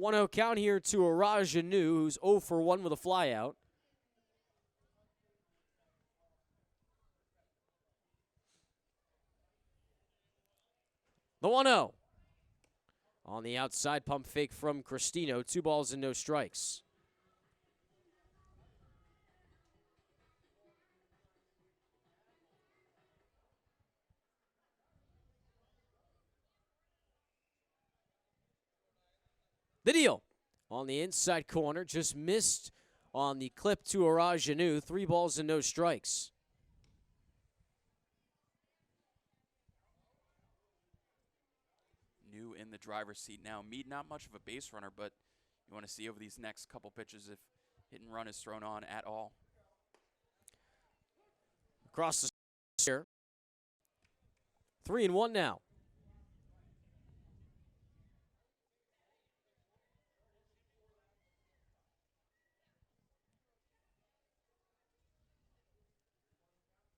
1-0 count here to Arajanu, who's 0 for 1 with a flyout. The 1-0. On the outside, pump fake from Cristino. 2 balls and no strikes. The deal. On the inside corner, just missed on the clip to Arajanu. 3 balls and no strikes. New in the driver's seat now. Meade not much of a base runner, but you want to see over these next couple pitches if hit and run is thrown on at all. Across the here. 3-1 now.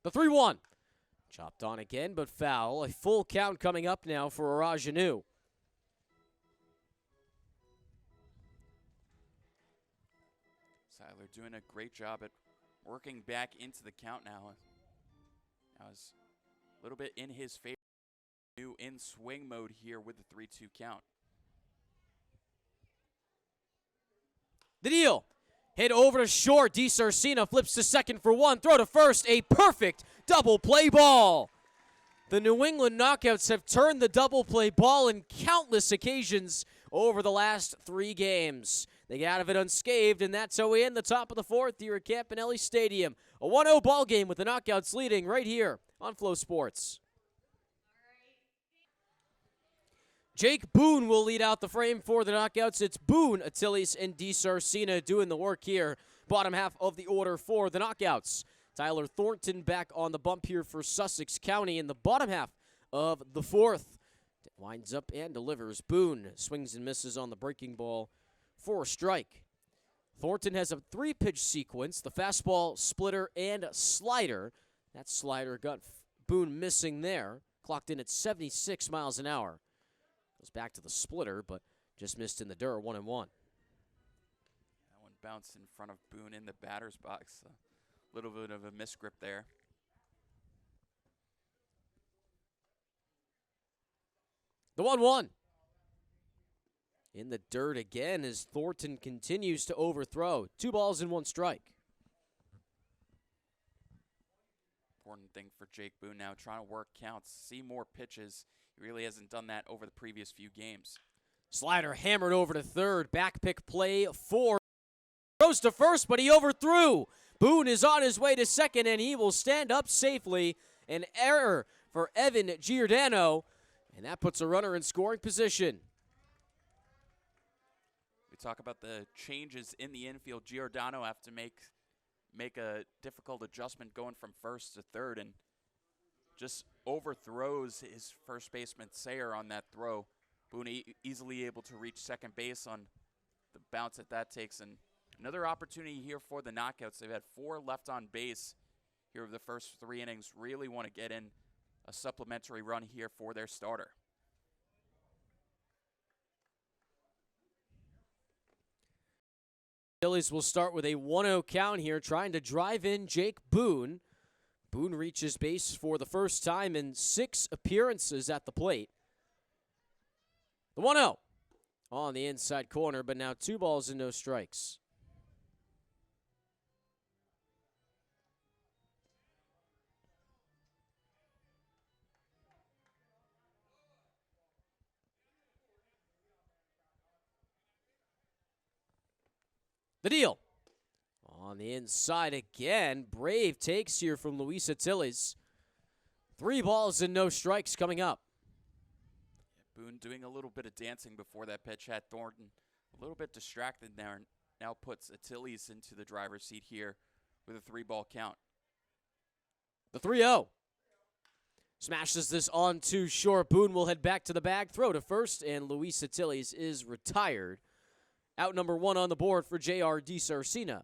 The 3-1. Chopped on again, but foul. A full count coming up now for Arajanu. Seiler doing a great job at working back into the count now. Now is a little bit in his favor. New in swing mode here with the 3-2 count. The deal. Hit over to short. DiSarcina flips to second for 1. Throw to first. A perfect double play ball. The New England Knockouts have turned the double play ball in countless occasions over the last 3 games. They get out of it unscathed, and that's how we end the top of the 4th here at Campanelli Stadium. A 1-0 ball game with the Knockouts leading right here on Flow Sports. Jake Boone will lead out the frame for the Knockouts. It's Boone, Attilis, and DiSarcina doing the work here. Bottom half of the order for the Knockouts. Tyler Thornton back on the bump here for Sussex County in the bottom half of the 4th. Winds up and delivers. Boone swings and misses on the breaking ball for a strike. Thornton has a 3-pitch sequence, the fastball, splitter, and slider. That slider got Boone missing there. Clocked in at 76 miles an hour. Goes back to the splitter, but just missed in the dirt, 1-1. That one bounced in front of Boone in the batter's box. A little bit of a misgrip there. The 1-1. In the dirt again as Thornton continues to overthrow. 2 balls and 1 strike. Important thing for Jake Boone now, trying to work counts, see more pitches. He really hasn't done that over the previous few games. Slider hammered over to third. Back pick play 4. Goes to first, but he overthrew. Boone is on his way to second, and he will stand up safely. An error for Evan Giordano, and that puts a runner in scoring position. We talk about the changes in the infield. Giordano have to make a difficult adjustment going from first to third, and just overthrows his first baseman Seiler on that throw. Boone easily able to reach second base on the bounce that takes. And another opportunity here for the Knockouts. They've had 4 left on base here over the first 3 innings. Really want to get in a supplementary run here for their starter. Phillies will start with a 1-0 count here, trying to drive in Jake Boone. Boone reaches base for the first time in 6 appearances at the plate. The 1-0 on the inside corner, but now 2 balls and no strikes. The deal. On the inside again. Brave takes here from Luis Atiles. 3 balls and no strikes coming up. Boone doing a little bit of dancing before that pitch had Thornton a little bit distracted there, and now puts Atiles into the driver's seat here with a 3-ball count. The 3-0. Smashes this on too short. Boone will head back to the bag, throw to first, and Luis Atiles is retired. Out number 1 on the board for J.R. DiSarcina.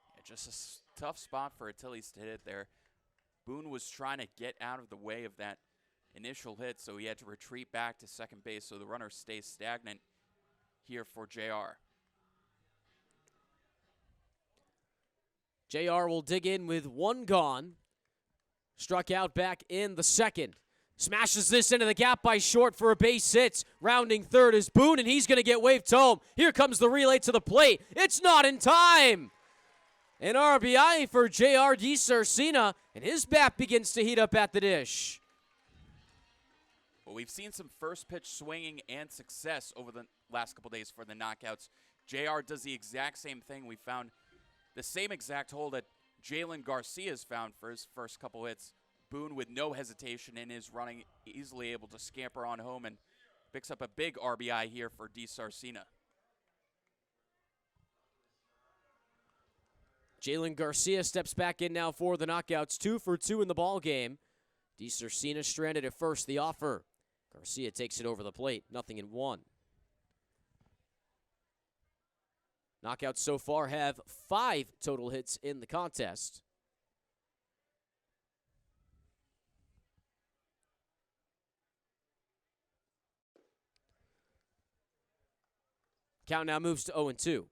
Yeah, just a tough spot for Atiles to hit it there. Boone was trying to get out of the way of that initial hit, so he had to retreat back to second base so the runner stays stagnant here for J.R. J.R. will dig in with 1 gone. Struck out back in the second. Smashes this into the gap by short for a base hit. Rounding third is Boone, and he's going to get waved home. Here comes the relay to the plate. It's not in time. An RBI for J.R. DiSarcina, and his bat begins to heat up at the dish. Well, we've seen some first pitch swinging and success over the last couple days for the knockouts. JR does the exact same thing. We found the same exact hole that Jalen Garcia's found for his first couple hits. Boone, with no hesitation in his running, easily able to scamper on home and picks up a big RBI here for DiSarcina. Jalen Garcia steps back in now for the knockouts. 2 for 2 in the ball game. DiSarcina stranded at first. The offer. Garcia takes it over the plate. 0-1. Knockouts so far have 5 total hits in the contest. Count now moves to 0-2. We've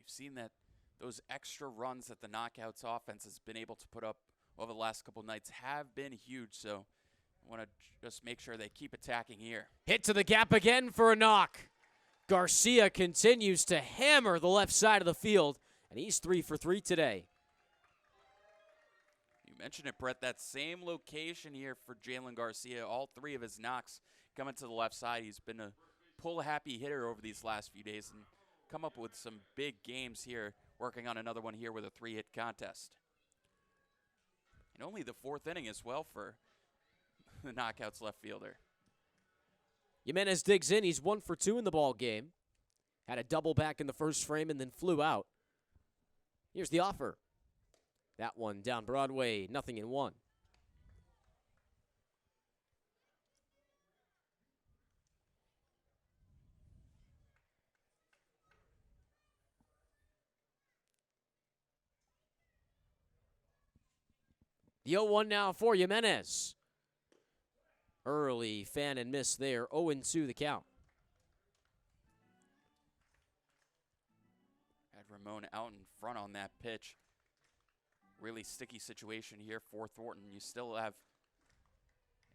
seen that those extra runs that the knockouts offense has been able to put up over the last couple nights have been huge, so I want to just make sure they keep attacking here. Hit to the gap again for a knock. Garcia continues to hammer the left side of the field, and he's 3 for 3 today. You mentioned it, Brett, that same location here for Jalen Garcia. All 3 of his knocks coming to the left side. He's been a pull-happy hitter over these last few days and come up with some big games here, working on another one here with a 3-hit contest. And only the 4th inning as well for the knockouts left fielder. Jimenez digs in. He's 1 for 2 in the ball game. Had a double back in the first frame and then flew out. Here's the offer. That one down Broadway, 0-1. The 0-1 now for Jimenez. Early fan and miss there. 0-2 the count. Had Ramon out in front on that pitch. Really sticky situation here for Thornton. You still have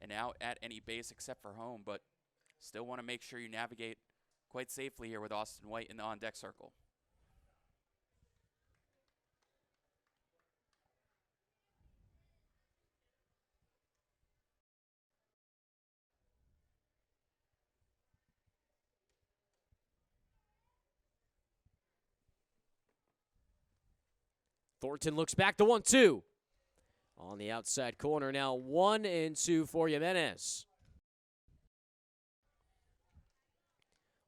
an out at any base except for home, but still want to make sure you navigate quite safely here with Austin White in the on-deck circle. Thornton looks back to 1-2. On the outside corner now, 1-2 for Jimenez.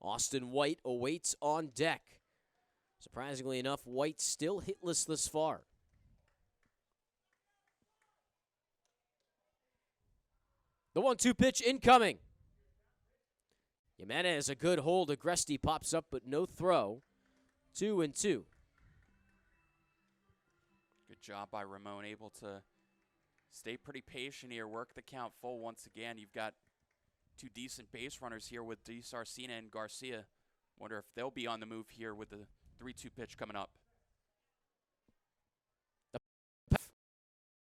Austin White awaits on deck. Surprisingly enough, White still hitless thus far. The 1-2 pitch incoming. Jimenez, a good hold. Agresti pops up, but no throw. 2-2. Good job by Ramon, able to stay pretty patient here, work the count full once again. You've got two decent base runners here with Garcia and Garcia. Wonder if they'll be on the move here with the 3-2 pitch coming up.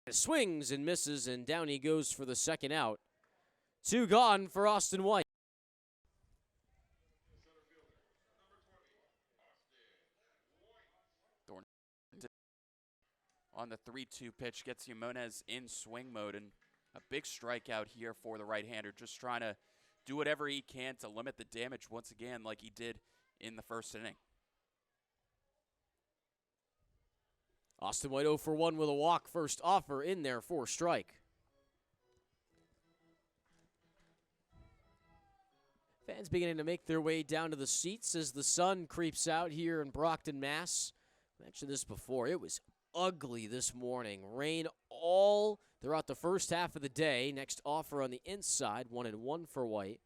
Swings and misses, and down he goes for the second out. 2 gone for Austin White. On the 3-2 pitch, gets Jimenez in swing mode, and a big strikeout here for the right-hander, just trying to do whatever he can to limit the damage once again like he did in the first inning. Austin White 0 for 1 with a walk. First offer in there for strike. Fans beginning to make their way down to the seats as the sun creeps out here in Brockton, Mass. I mentioned this before. It was ugly this morning. Rain all throughout the first half of the day. Next offer on the inside, 1-1 for White.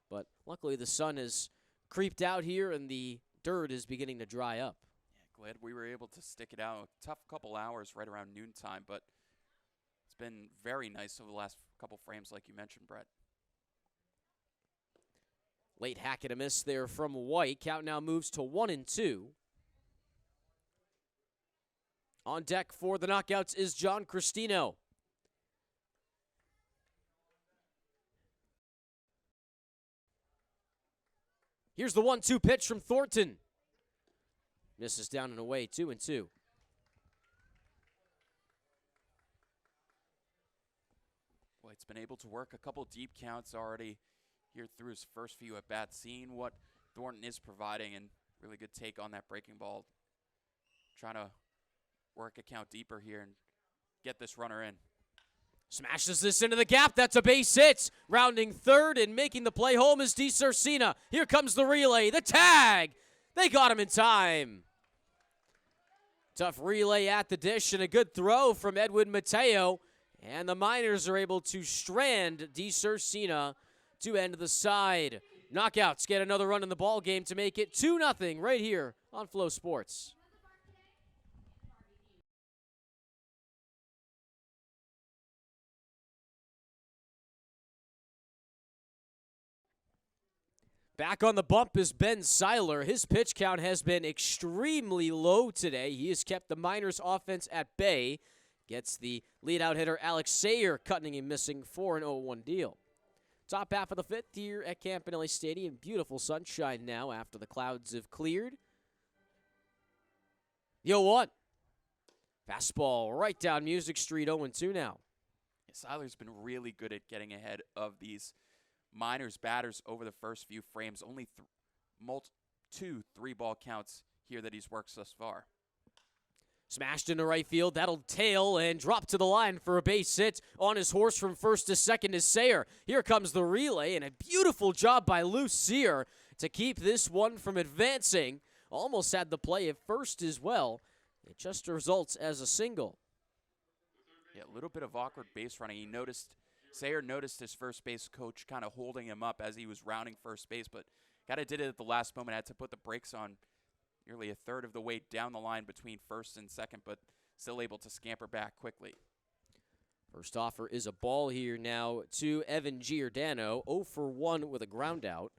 But luckily the sun has creeped out here and the dirt is beginning to dry up. Yeah, glad we were able to stick it out. A tough couple hours right around noontime, but it's been very nice over the last couple frames like you mentioned, Brett. Late hack and a miss there from White. Count now moves to 1-2. On deck for the knockouts is John Cristino. Here's the 1-2 pitch from Thornton. Misses down and away, 2-2. White's been able to work a couple deep counts already here through his first few at-bats, seeing what Thornton is providing, and really good take on that breaking ball. Trying to work a count deeper here and get this runner in. Smashes this into the gap. That's a base hit. Rounding third and making the play home is Garcia. Here comes the relay. The tag. They got him in time. Tough relay at the dish and a good throw from Edwin Mateo. And the Miners are able to strand Garcia to end the side. Knockouts get another run in the ball game to make it 2-0 right here on Flow Sports. Back on the bump is Ben Seiler. His pitch count has been extremely low today. He has kept the Miners' offense at bay. Gets the leadout hitter Alex Seiler cutting and missing for an 0-1 deal. Top half of the fifth here at Campanelli Stadium. Beautiful sunshine now after the clouds have cleared. The 0-1. Fastball right down Music Street, 0-2 now. Yeah, Seiler's been really good at getting ahead of these Miners batters over the first few frames. Only 2 3-ball counts here that he's worked thus far. Smashed into right field. That'll tail and drop to the line for a base hit. On his horse from first to second is Seiler. Here comes the relay, and a beautiful job by Lucier to keep this one from advancing. Almost had the play at first as well. It just results as a single. Yeah, a little bit of awkward base running. Seiler noticed his first base coach kind of holding him up as he was rounding first base, but kind of did it at the last moment. Had to put the brakes on nearly a third of the way down the line between first and second, but still able to scamper back quickly. First offer is a ball here now to Evan Giordano. 0 for 1 with a ground out.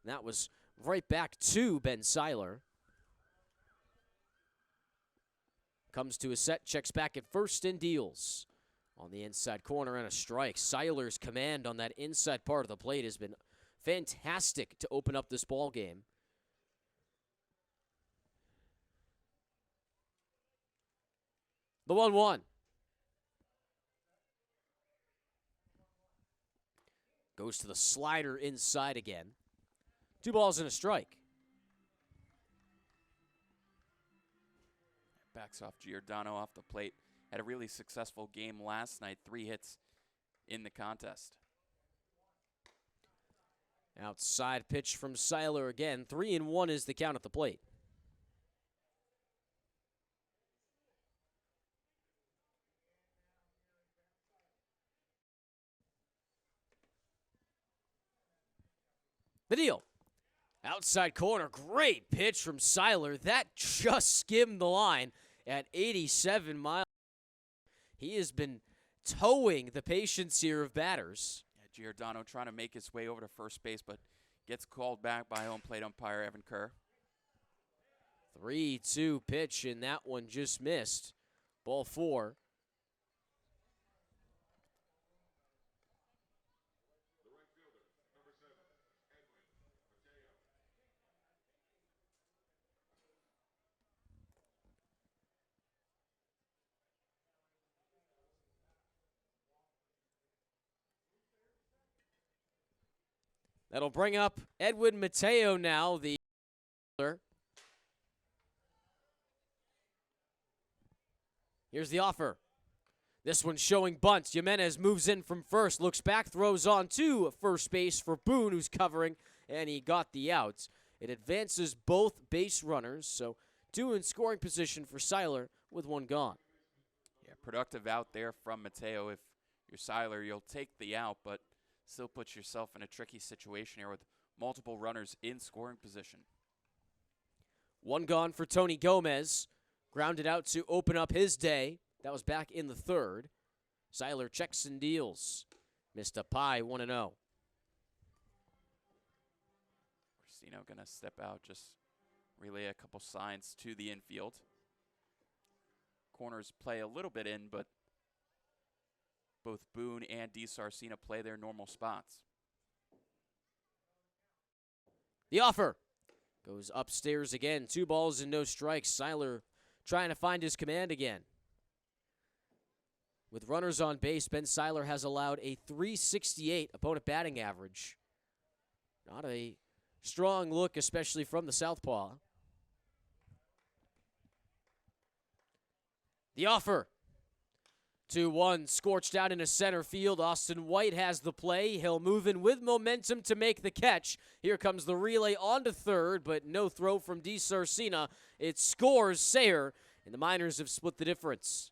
And that was right back to Ben Seiler. Comes to a set, checks back at first and deals. On the inside corner and a strike. Seiler's command on that inside part of the plate has been fantastic to open up this ball game. The 1-1. Goes to the slider inside again. 2 balls and a strike. Backs off Giordano off the plate. Had a really successful game last night. 3 hits in the contest. Outside pitch from Seiler again. 3-1 is the count at the plate. The deal. Outside corner. Great pitch from Seiler. That just skimmed the line at 87 miles. He has been towing the patience here of batters. Yeah, Giordano trying to make his way over to first base, but gets called back by home plate umpire Evan Kerr. 3-2 pitch, and that one just missed. Ball 4. That'll bring up Edwin Mateo now, the Here's the offer. This one's showing bunts. Jimenez moves in from first, looks back, throws on to first base for Boone, who's covering, and he got the outs. It advances both base runners, so 2 in scoring position for Seiler with 1 gone. Yeah, productive out there from Mateo. If you're Seiler, you'll take the out, but still puts yourself in a tricky situation here with multiple runners in scoring position. 1 gone for Tony Gomez. Grounded out to open up his day. That was back in the 3rd. Seiler checks and deals. Missed a pie, 1-0. Cristino going to step out, just relay a couple signs to the infield. Corners play a little bit in, but both Boone and DiSarcina play their normal spots. The offer goes upstairs again. 2 balls and no strikes. Seiler trying to find his command again. With runners on base, Ben Seiler has allowed a .368 opponent batting average. Not a strong look, especially from the southpaw. The offer. 2-1, scorched out into center field. Austin White has the play. He'll move in with momentum to make the catch. Here comes the relay on to third, but no throw from DiSarcina. It scores Seiler, and the Miners have split the difference.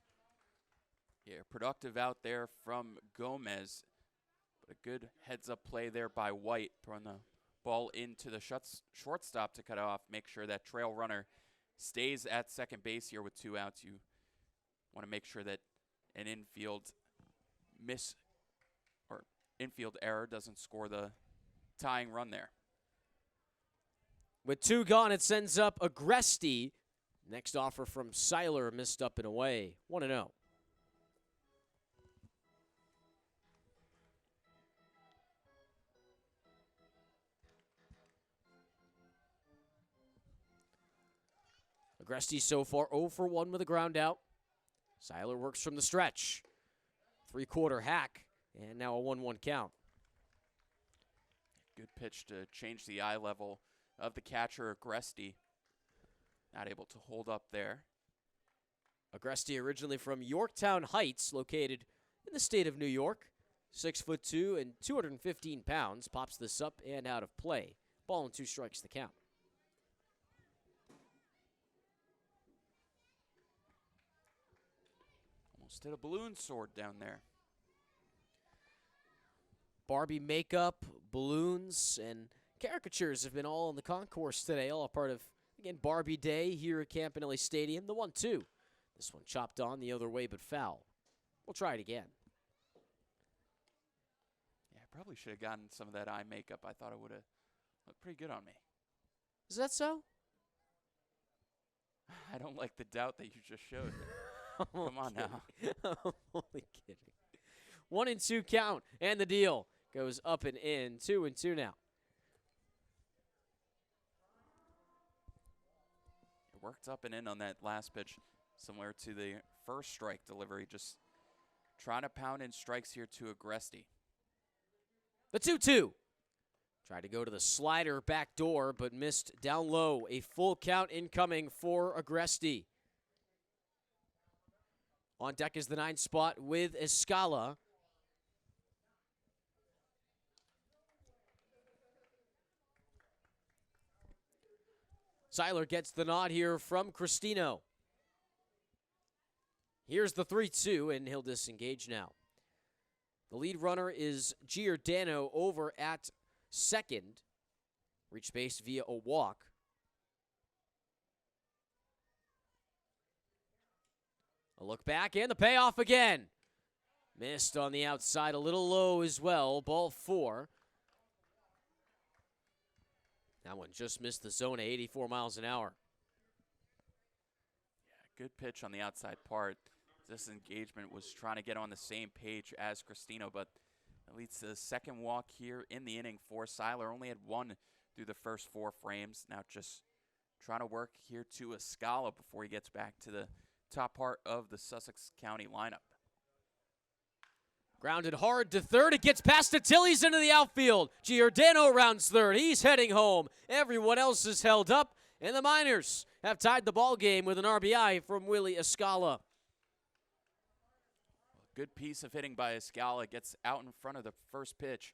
Yeah, productive out there from Gomez, but a good heads-up play there by White, throwing the ball into the shortstop to cut off, make sure that trail runner stays at second base here with 2 outs. You want to make sure that an infield infield error doesn't score the tying run there. With 2 gone, it sends up Agresti. Next offer from Seiler, missed up and away. 1-0. Agresti so far 0 for 1 with a ground out. Seiler works from the stretch. 3-quarter hack, and now a 1-1 count. Good pitch to change the eye level of the catcher, Agresti. Not able to hold up there. Agresti originally from Yorktown Heights, located in the state of New York. 6'2" and 215 pounds. Pops this up and out of play. Ball and 2 strikes the count. Almost did a balloon sword down there. Barbie makeup, balloons, and caricatures have been all in the concourse today, all a part of, again, Barbie Day here at Campanelli Stadium. The 1-2. This one chopped on the other way, but foul. We'll try it again. Yeah, I probably should have gotten some of that eye makeup. I thought it would have looked pretty good on me. Is that so? I don't like the doubt that you just showed. Come on now. I'm only kidding. 1-2 count, and the deal goes up and in. 2-2 now. It worked up and in on that last pitch, similar to the first strike delivery. Just trying to pound in strikes here to Agresti. The 2-2. Tried to go to the slider back door, but missed down low. A full count incoming for Agresti. On deck is the 9 spot with Escala. Seiler gets the nod here from Cristino. Here's the 3-2, and he'll disengage now. The lead runner is Giordano over at second. Reached base via a walk. A look back, and the payoff again. Missed on the outside, a little low as well. Ball 4. That one just missed the zone at 84 miles an hour. Yeah, good pitch on the outside part. This engagement was trying to get on the same page as Cristino, but that leads to the second walk here in the inning for Seiler. Only had 1 through the first 4 frames. Now just trying to work here to Escala before he gets back to the top part of the Sussex County lineup. Grounded hard to third. It gets past Tilly's into the outfield. Giordano rounds third. He's heading home. Everyone else is held up, and the Miners have tied the ball game with an RBI from Willie Escala. Good piece of hitting by Escala. Gets out in front of the first pitch.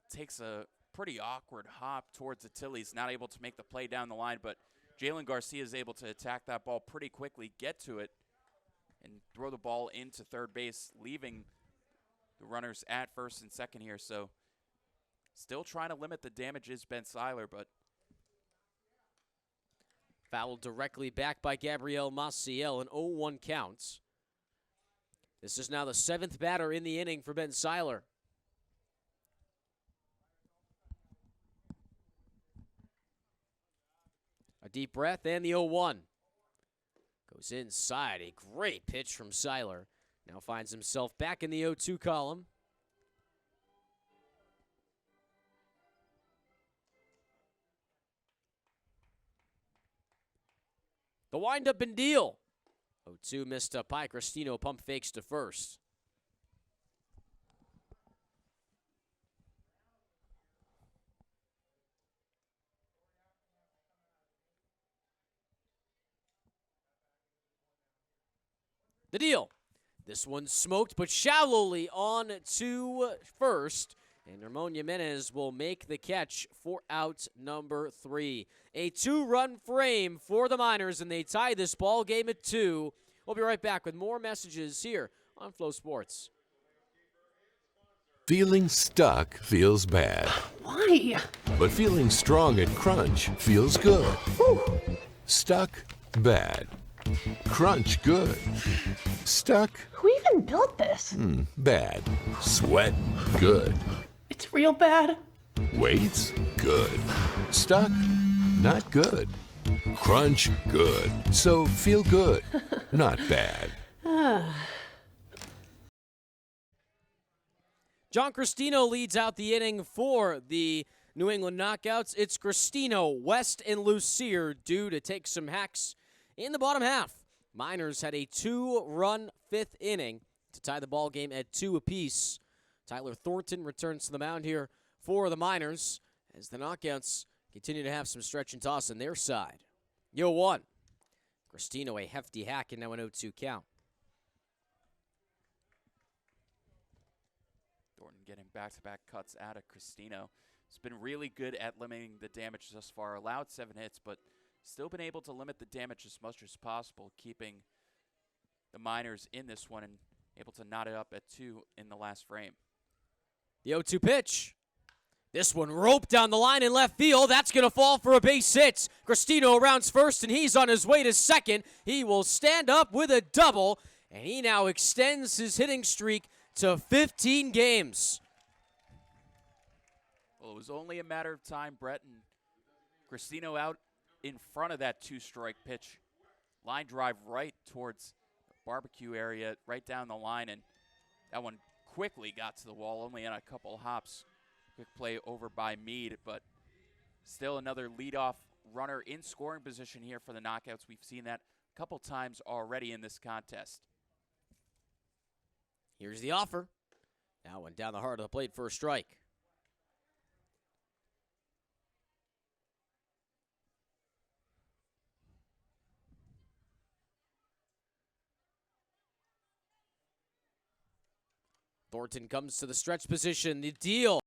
Takes a pretty awkward hop towards Tilly's. Not able to make the play down the line, but Jalen Garcia is able to attack that ball pretty quickly, get to it, and throw the ball into third base, leaving the runners at first and second here. So still trying to limit the damages, Ben Seiler, but fouled directly back by Gabriel Maciel, an 0-1 count. This is now the 7th batter in the inning for Ben Seiler. A deep breath and the 0-1. Goes inside. A great pitch from Seiler. Now finds himself back in the 0-2 column. The windup and deal. 0-2 missed up high. Cristino pump fakes to first. The deal. This one smoked, but shallowly on to first. And Ramon Jimenez will make the catch for out number 3. A 2-run frame for the Miners, and they tie this ball game at 2. We'll be right back with more messages here on Flow Sports. Feeling stuck feels bad. Why? But feeling strong at Crunch feels good. Whew. Stuck, bad. Crunch, good. Stuck, Who even built this? bad. Sweat, good. It's real bad. Weights, good. Stuck, not good. Crunch, good. So feel good, not bad. John Cristino leads out the inning for the New England Knockouts. It's Cristino, West, and Lucier due to take some hacks in the bottom half. Miners had a 2-run 5th inning to tie the ball game at 2 apiece. Tyler Thornton returns to the mound here for the Miners as the Knockouts continue to have some stretch and toss on their side. 0-1. Cristino a hefty hack and now an 0-2 count. Thornton getting back-to-back cuts out of Cristino. He's been really good at limiting the damage thus far. Allowed 7 hits, but still been able to limit the damage as much as possible, keeping the Miners in this one and able to knot it up at 2 in the last frame. The 0-2 pitch. This one roped down the line in left field. That's going to fall for a base hit. Cristino rounds first, and he's on his way to second. He will stand up with a double, and he now extends his hitting streak to 15 games. Well, it was only a matter of time, Brett, and Cristino out in front of that 2-strike pitch. Line drive right towards the barbecue area, right down the line, and that one quickly got to the wall, only on a couple hops. Quick play over by Meade, but still another leadoff runner in scoring position here for the Knockouts. We've seen that a couple times already in this contest. Here's the offer. Now one down the heart of the plate for a strike. Thornton comes to the stretch position. The deal.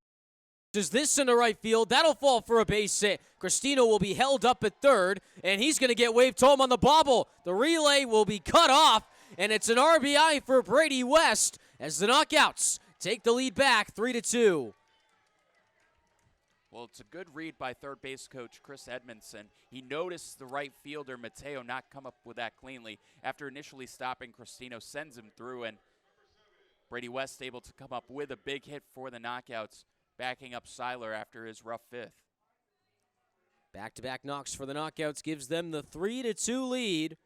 Does this in the right field? That'll fall for a base hit. Cristino will be held up at third, and he's going to get waved home on the bobble. The relay will be cut off, and it's an RBI for Brady West as the Knockouts take the lead back 3-2. Well, it's a good read by third base coach Chris Edmondson. He noticed the right fielder, Mateo, not come up with that cleanly. After initially stopping, Cristino sends him through, and Brady West able to come up with a big hit for the knockouts, backing up Seiler after his rough fifth. Back-to-back knocks for the knockouts gives them the 3-2 lead.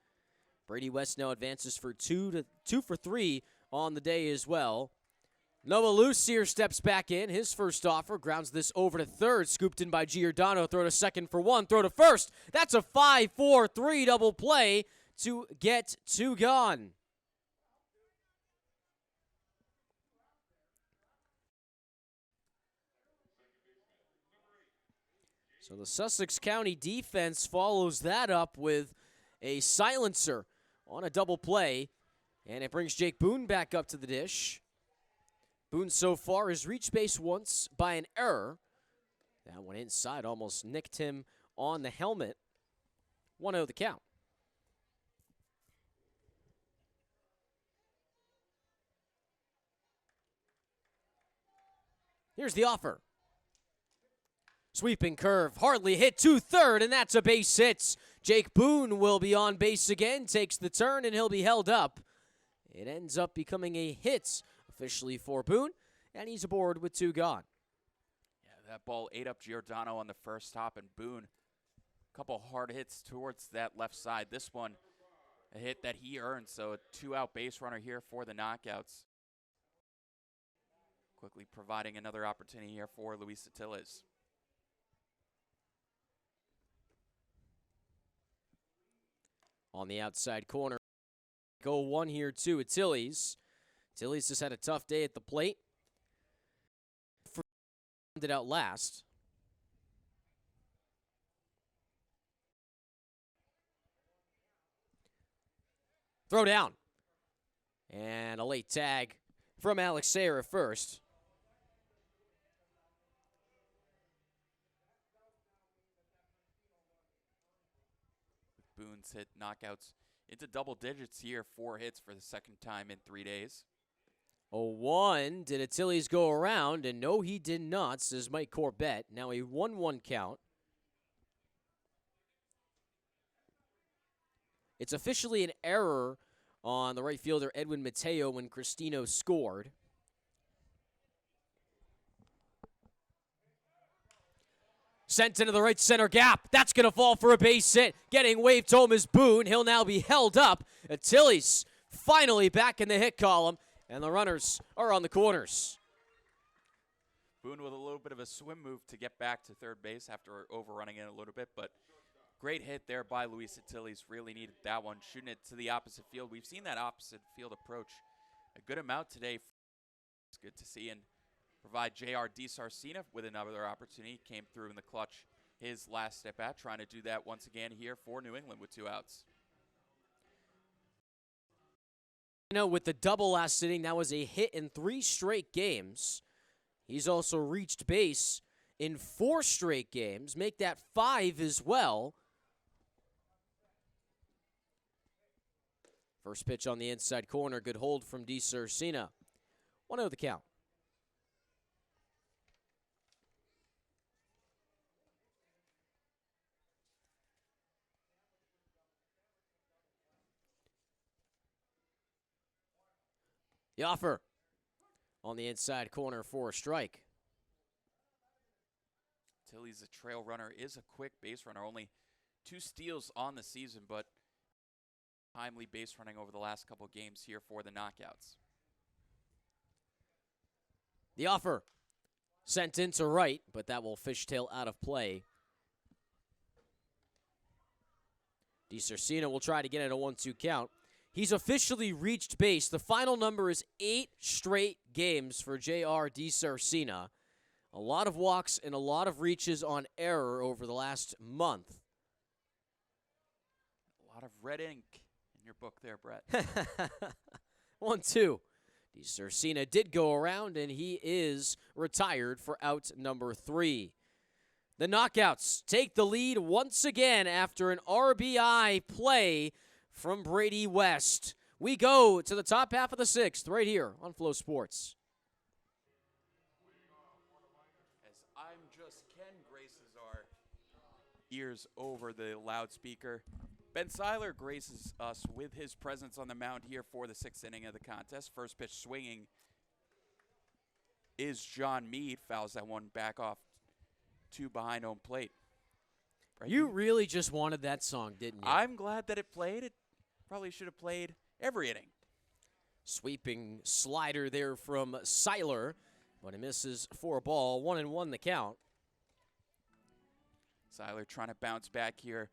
Brady West now advances for 2 for 3 on the day as well. Noah Lucier steps back in. His first offer grounds this over to third. Scooped in by Giordano. Throw to second for 1. Throw to first. That's a 5-4-3 double play to get 2 gone. So the Sussex County defense follows that up with a silencer on a double play, and it brings Jake Boone back up to the dish. Boone so far has reached base once by an error. That one inside almost nicked him on the helmet. 1-0 the count. Here's the offer. Sweeping curve, hardly hit to third, and that's a base hit. Jake Boone will be on base again, takes the turn, and he'll be held up. It ends up becoming a hit officially for Boone, and he's aboard with 2 gone. Yeah, that ball ate up Giordano on the first hop, and Boone, a couple hard hits towards that left side. This one, a hit that he earned, so a 2-out base runner here for the knockouts. Quickly providing another opportunity here for Luis Attiles. On the outside corner, go 1 here too, Attiles. Attiles just had a tough day at the plate. It out last. Throw down. And a late tag from Alex Seiler at first. Boone's hit knockouts into double digits here, 4 hits for the second time in 3 days. 0-1. Did Attiles go around? And no, he did not, says Mike Corbett. Now a 1-1 count. It's officially an error on the right fielder Edwin Mateo when Cristino scored. Sent into the right center gap. That's going to fall for a base hit. Getting waved home is Boone. He'll now be held up. Attiles finally back in the hit column, and the runners are on the corners. Boone with a little bit of a swim move to get back to third base after overrunning it a little bit, but great hit there by Luis Attiles. Really needed that one, shooting it to the opposite field. We've seen that opposite field approach a good amount today. It's good to see, and provide J.R. DiSarcina with another opportunity. Came through in the clutch his last step at, trying to do that once again here for New England with 2 outs. You know, with the double last inning, that was a hit in 3 straight games. He's also reached base in 4 straight games. Make that 5 as well. First pitch on the inside corner. Good hold from DiSarcina. 1-0 the count. The offer on the inside corner for a strike. Tilly's a trail runner, is a quick base runner. Only 2 steals on the season, but timely base running over the last couple games here for the knockouts. The offer sent into right, but that will fishtail out of play. DiSarcina will try to get it a 1-2 count. He's officially reached base. The final number is 8 straight games for J.R. DiSarcina. A lot of walks and a lot of reaches on error over the last month. A lot of red ink in your book there, Brett. 1-2. DiSarcina did go around, and he is retired for out number 3. The knockouts take the lead once again after an RBI play from Brady West. We go to the top half of the 6th right here on Flow Sports. As I'm Just Ken graces our ears over the loudspeaker, Ben Seiler graces us with his presence on the mound here for the 6th inning of the contest. First pitch swinging is John Meade. Fouls that one back off to behind home plate. Right. You really just wanted that song, didn't you? I'm glad that it played. It probably should have played every inning. Sweeping slider there from Seiler, but he misses for a ball. 1-1 the count. Seiler trying to bounce back here.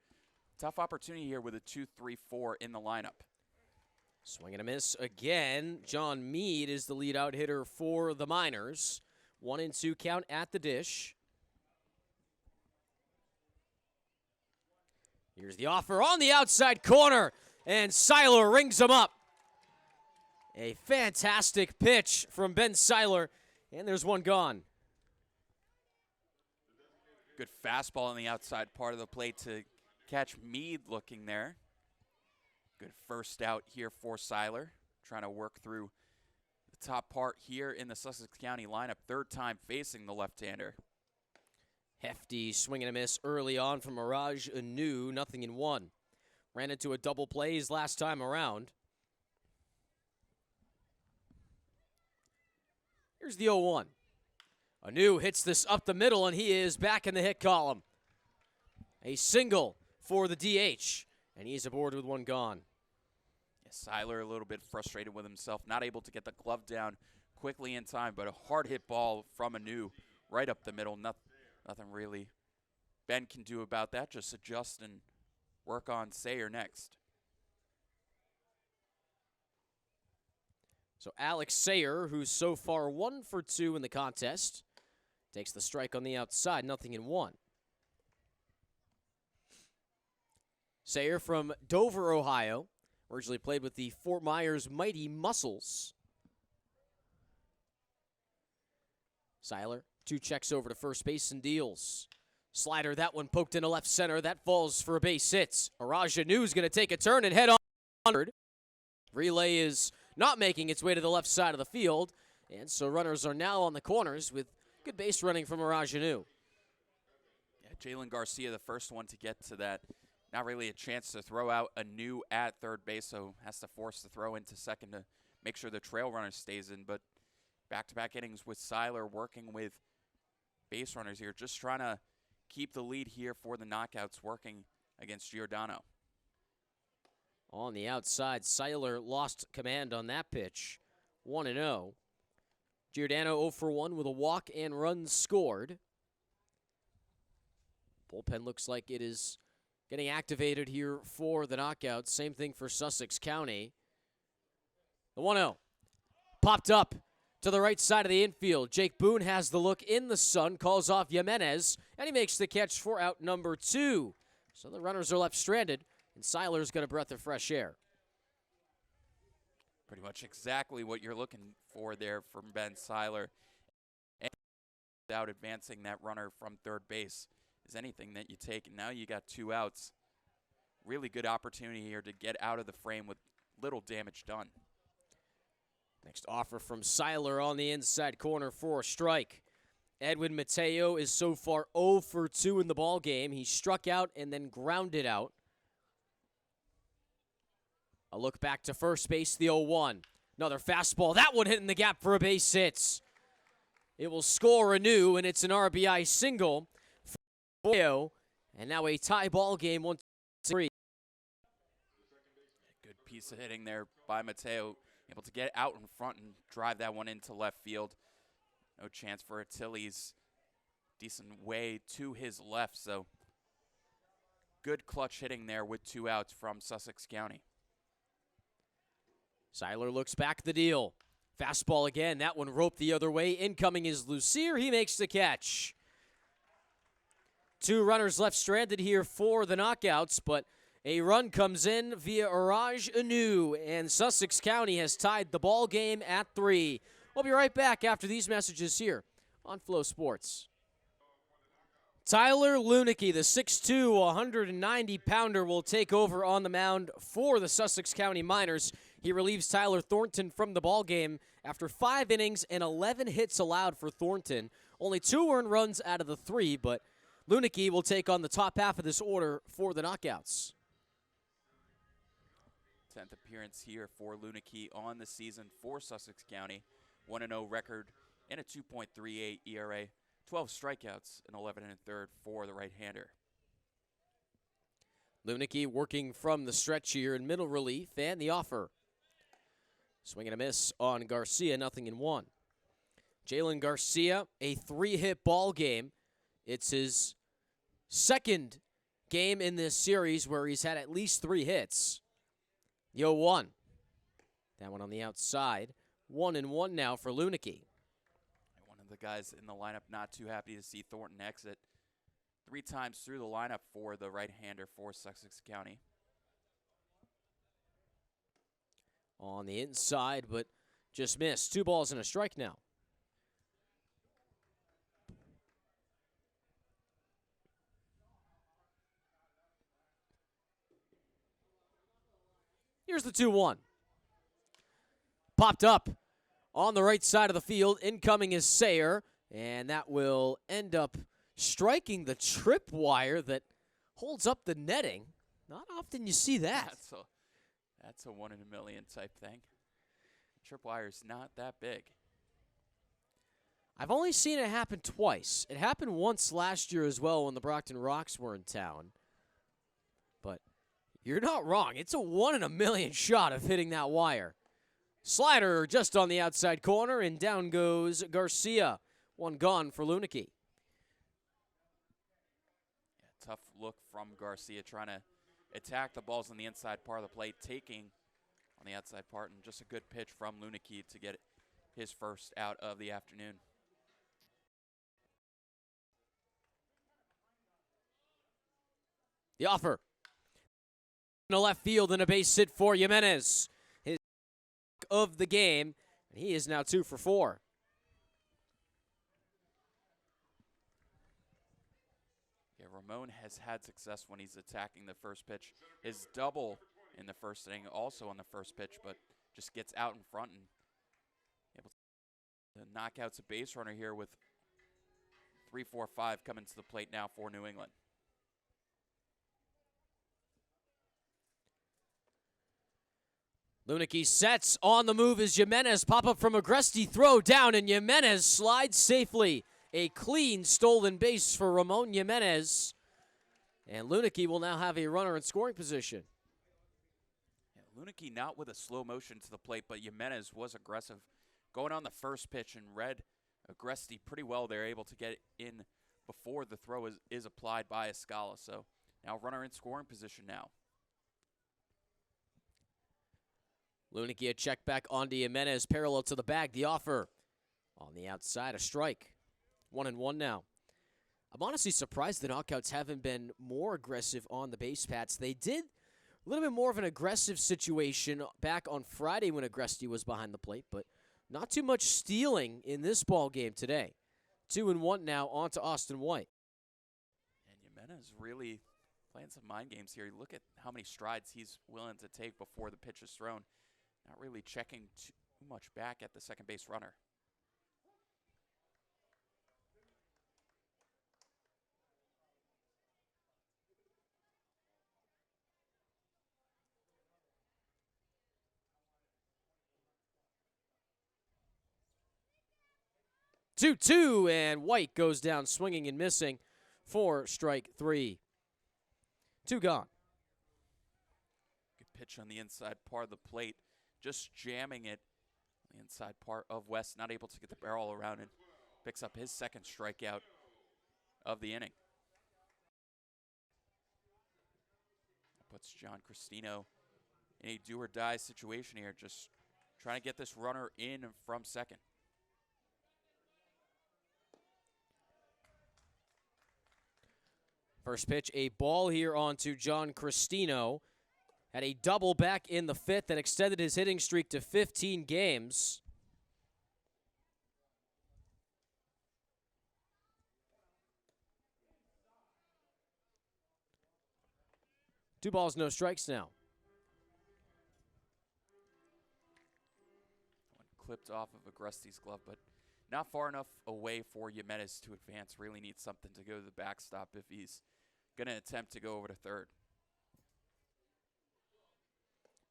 Tough opportunity here with a 2-3-4 in the lineup. Swing and a miss again. John Meade is the leadout hitter for the Miners. 1-2 count at the dish. Here's the offer on the outside corner, and Seiler rings him up. A fantastic pitch from Ben Seiler, and there's one gone. Good fastball on the outside part of the plate to catch Meade looking there. Good first out here for Seiler, trying to work through the top part here in the Sussex County lineup. Third time facing the left-hander. Hefty swing and a miss early on from Mirage Anu, 0-1. Ran into a double play his last time around. Here's the 0-1. Anu hits this up the middle, and he is back in the hit column. A single for the DH, and he's aboard with one gone. Yeah, Seiler a little bit frustrated with himself, not able to get the glove down quickly in time, but a hard hit ball from Anu right up the middle. Nothing really Ben can do about that. Just adjust and work on Seiler next. So Alex Seiler, who's so far 1 for 2 in the contest, takes the strike on the outside, 0-1. Seiler from Dover, Ohio, originally played with the Fort Myers Mighty Muscles. Seiler, 2 checks over to first base and deals. Slider, that one poked into left center. That falls for a base hit. Araja Nu's going to take a turn and head on. Relay is not making its way to the left side of the field, and so runners are now on the corners with good base running from Araja Nu. Yeah, Jalen Garcia, the first one to get to that. Not really a chance to throw out Anu at third base, so has to force the throw into second to make sure the trail runner stays in. But back-to-back innings with Seiler working with base runners here, just trying to keep the lead here for the knockouts working against Giordano. On the outside, Seiler lost command on that pitch. 1-0. Giordano 0 for 1 with a walk and runs scored. Bullpen looks like it is getting activated here for the knockouts. Same thing for Sussex County. The 1-0. Popped up to the right side of the infield. Jake Boone has the look in the sun, calls off Jimenez, and he makes the catch for out number 2. So the runners are left stranded, and Seiler's got a breath of fresh air. Pretty much exactly what you're looking for there from Ben Seiler. And without advancing that runner from third base is anything that you take. And now you got 2 outs. Really good opportunity here to get out of the frame with little damage done. Next offer from Seiler on the inside corner for a strike. Edwin Mateo is so far 0 for 2 in the ball game. He struck out and then grounded out. A look back to first base, the 0-1. Another fastball. That one hitting the gap for a base hit. It will score anew, and it's an RBI single for Mateo. And now a tie ball game, 1-3. Good piece of hitting there by Mateo. Able to get out in front and drive that one into left field. No chance for Attili's decent way to his left. So good clutch hitting there with 2 outs from Sussex County. Seiler looks back the deal. Fastball again. That one roped the other way. Incoming is Lucier. He makes the catch. 2 runners left stranded here for the knockouts, but a run comes in via Araj Anu, and Sussex County has tied the ball game at 3. We'll be right back after these messages here on Flow Sports. Tyler Lunicky, the 6'2", 190-pounder, will take over on the mound for the Sussex County Miners. He relieves Tyler Thornton from the ballgame after 5 innings and 11 hits allowed for Thornton. Only 2 earned runs out of the 3, but Lunicky will take on the top half of this order for the knockouts. 10th appearance here for Lunicky on the season for Sussex County. 1-0 record and a 2.38 ERA, 12 strikeouts, and 11 1/3 for the right-hander. Lunicki working from the stretch here in middle relief, and the offer. Swing and a miss on Garcia, 0-1. Jalen Garcia, a 3-hit ball game. It's his second game in this series where he's had at least 3 hits. 0-1. That one on the outside. 1-1 now for Lunicki. One of the guys in the lineup not too happy to see Thornton exit 3 times through the lineup for the right-hander for Sussex County. On the inside, but just missed. 2 balls and a strike now. Here's the 2-1. Popped up on the right side of the field. Incoming is Seiler, and that will end up striking the trip wire that holds up the netting. Not often you see that. That's a 1 in a million type thing. Tripwire's not that big. I've only seen it happen twice. It happened once last year as well when the Brockton Rocks were in town. But you're not wrong. It's a 1 in a million shot of hitting that wire. Slider just on the outside corner, and down goes Garcia. 1 gone for Lunicki. Yeah, tough look from Garcia trying to attack the balls on the inside part of the plate, taking on the outside part, and just a good pitch from Lunicki to get his first out of the afternoon. The offer. In the left field and a base hit for Jimenez. His of the game, and he is now 2 for 4. Yeah, Ramon has had success when he's attacking the first pitch. His double in the first inning, also on the first pitch, but just gets out in front and able to knock out a base runner here with 3-4-5 coming to the plate now for New England. Lunicki sets on the move as Jimenez. Pop up from Agresti, throw down, and Jimenez slides safely. A clean stolen base for Ramon Jimenez. And Lunicki will now have a runner in scoring position. Yeah, Lunicki not with a slow motion to the plate, but Jimenez was aggressive. Going on the first pitch and read Agresti pretty well. They're able to get in before the throw is applied by Escala. So now runner in scoring position now. Lunicki a check back onto Jimenez, parallel to the bag. The offer on the outside, a strike. 1-1 now. I'm honestly surprised the knockouts haven't been more aggressive on the base paths. They did a little bit more of an aggressive situation back on Friday when Agresti was behind the plate, but not too much stealing in this ball game today. 2-1 now on to Austin White. And Jimenez really playing some mind games here. Look at how many strides he's willing to take before the pitch is thrown. Not really checking too much back at the second base runner. Two, and White goes down swinging and missing for strike 3. 2 gone. Good pitch on the inside part of the plate. Just jamming it on the inside part of West. Not able to get the barrel around it. Picks up his second strikeout of the inning. Puts John Cristino in a do-or-die situation here. Just trying to get this runner in from second. First pitch, a ball here onto John Cristino. Had a double back in the 5th that extended his hitting streak to 15 games. Two balls, no strikes now. One clipped off of Agresti's glove, but not far enough away for Jimenez to advance. Really needs something to go to the backstop if he's going to attempt to go over to third.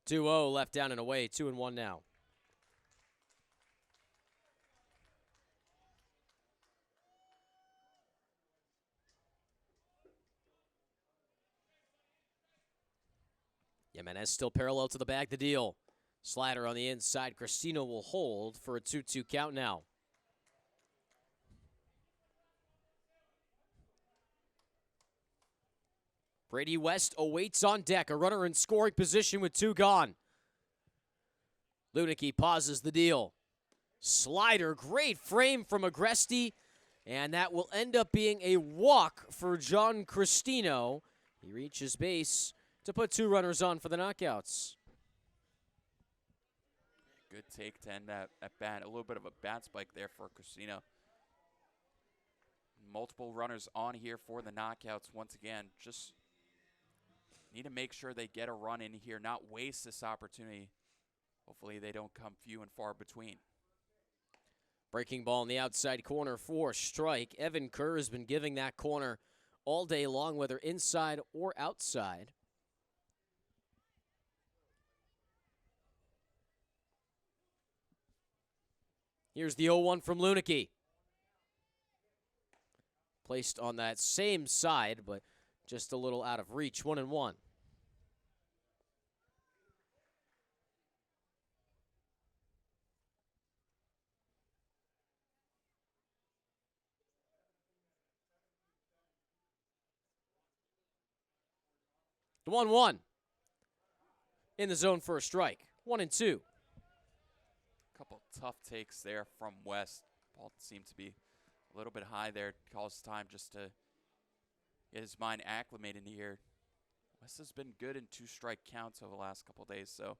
2-0 left down and away, 2-1 now. Jimenez still parallel to the bag, the deal. Slider on the inside. Cristino will hold for a 2-2 count now. Brady West awaits on deck. A runner in scoring position with 2 gone. Lunicki pauses the deal. Slider, great frame from Agresti, and that will end up being a walk for John Cristino. He reaches base to put 2 runners on for the knockouts. Good take to end that at bat. A little bit of a bat spike there for Cristino. Multiple runners on here for the knockouts once again. Just need to make sure they get a run in here, not waste this opportunity. Hopefully they don't come few and far between. Breaking ball in the outside corner for strike. Evan Kerr has been giving that corner all day long, whether inside or outside. Here's the 0-1 from Lunicki. Placed on that same side, but just a little out of reach. 1-1. The 1-1 in the zone for a strike. 1-2. Couple tough takes there from West. Ball seemed to be a little bit high there. Calls time just to get his mind acclimated here. West has been good in 2-strike counts over the last couple days, so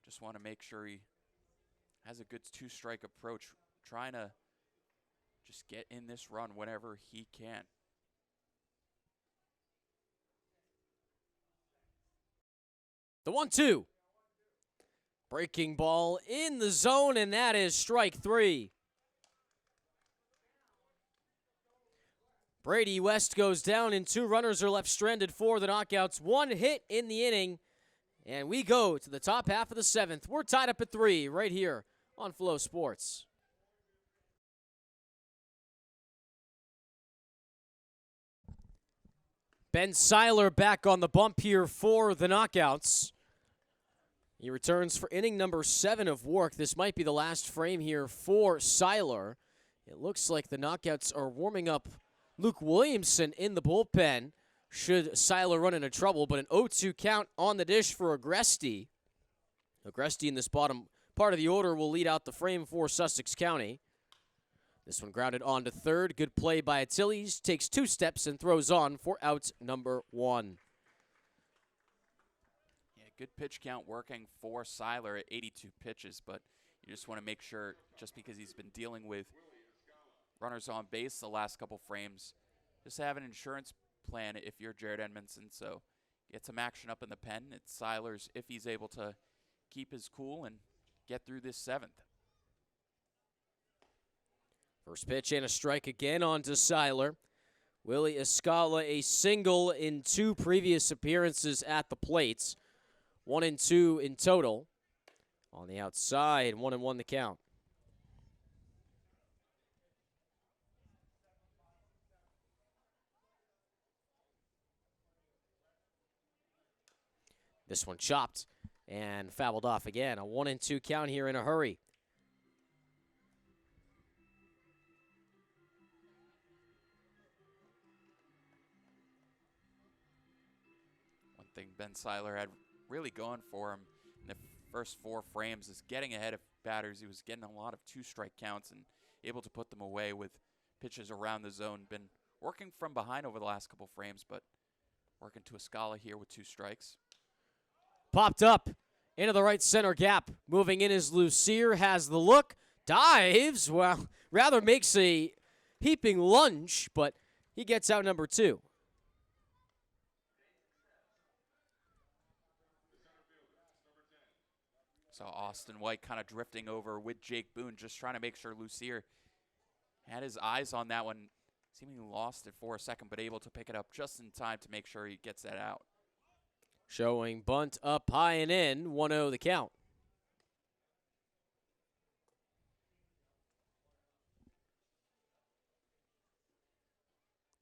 just want to make sure he has a good 2-strike approach, trying to just get in this run whenever he can. The 1-2. Breaking ball in the zone, and that is strike 3. Brady West goes down, and 2 runners are left stranded for the knockouts. 1 hit in the inning, and we go to the top half of the 7th. We're tied up at 3 right here on Flow Sports. Ben Seiler back on the bump here for the knockouts. He returns for inning number 7 of work. This might be the last frame here for Seiler. It looks like the knockouts are warming up Luke Williamson in the bullpen should Seiler run into trouble, but an 0-2 count on the dish for Agresti. Agresti in this bottom part of the order will lead out the frame for Sussex County. This one grounded on to third. Good play by Achilles. Takes 2 steps and throws on for out number 1. Good pitch count working for Seiler at 82 pitches, but you just want to make sure, just because he's been dealing with runners on base the last couple frames, just have an insurance plan if you're Jared Edmondson. So get some action up in the pen. It's Seiler's if he's able to keep his cool and get through this 7th. First pitch and a strike again onto Seiler. Willie Escala, a single in 2 previous appearances at the plates. 1-2 in total. On the outside, 1-1 the count. This one chopped and fouled off again. A 1-2 count here in a hurry. One thing Ben Seiler had really going for him in the first 4 frames is getting ahead of batters. He was getting a lot of 2-strike counts and able to put them away with pitches around the zone. Been working from behind over the last couple frames, but working to Escala here with 2 strikes. Popped up into the right center gap. Moving in is Lucier, has the look, dives, well, rather makes a heaping lunge, but he gets out number 2. So Austin White kind of drifting over with Jake Boone, just trying to make sure Lucier had his eyes on that one. Seemingly lost it for a second, but able to pick it up just in time to make sure he gets that out. Showing bunt up high and in, 1-0 the count.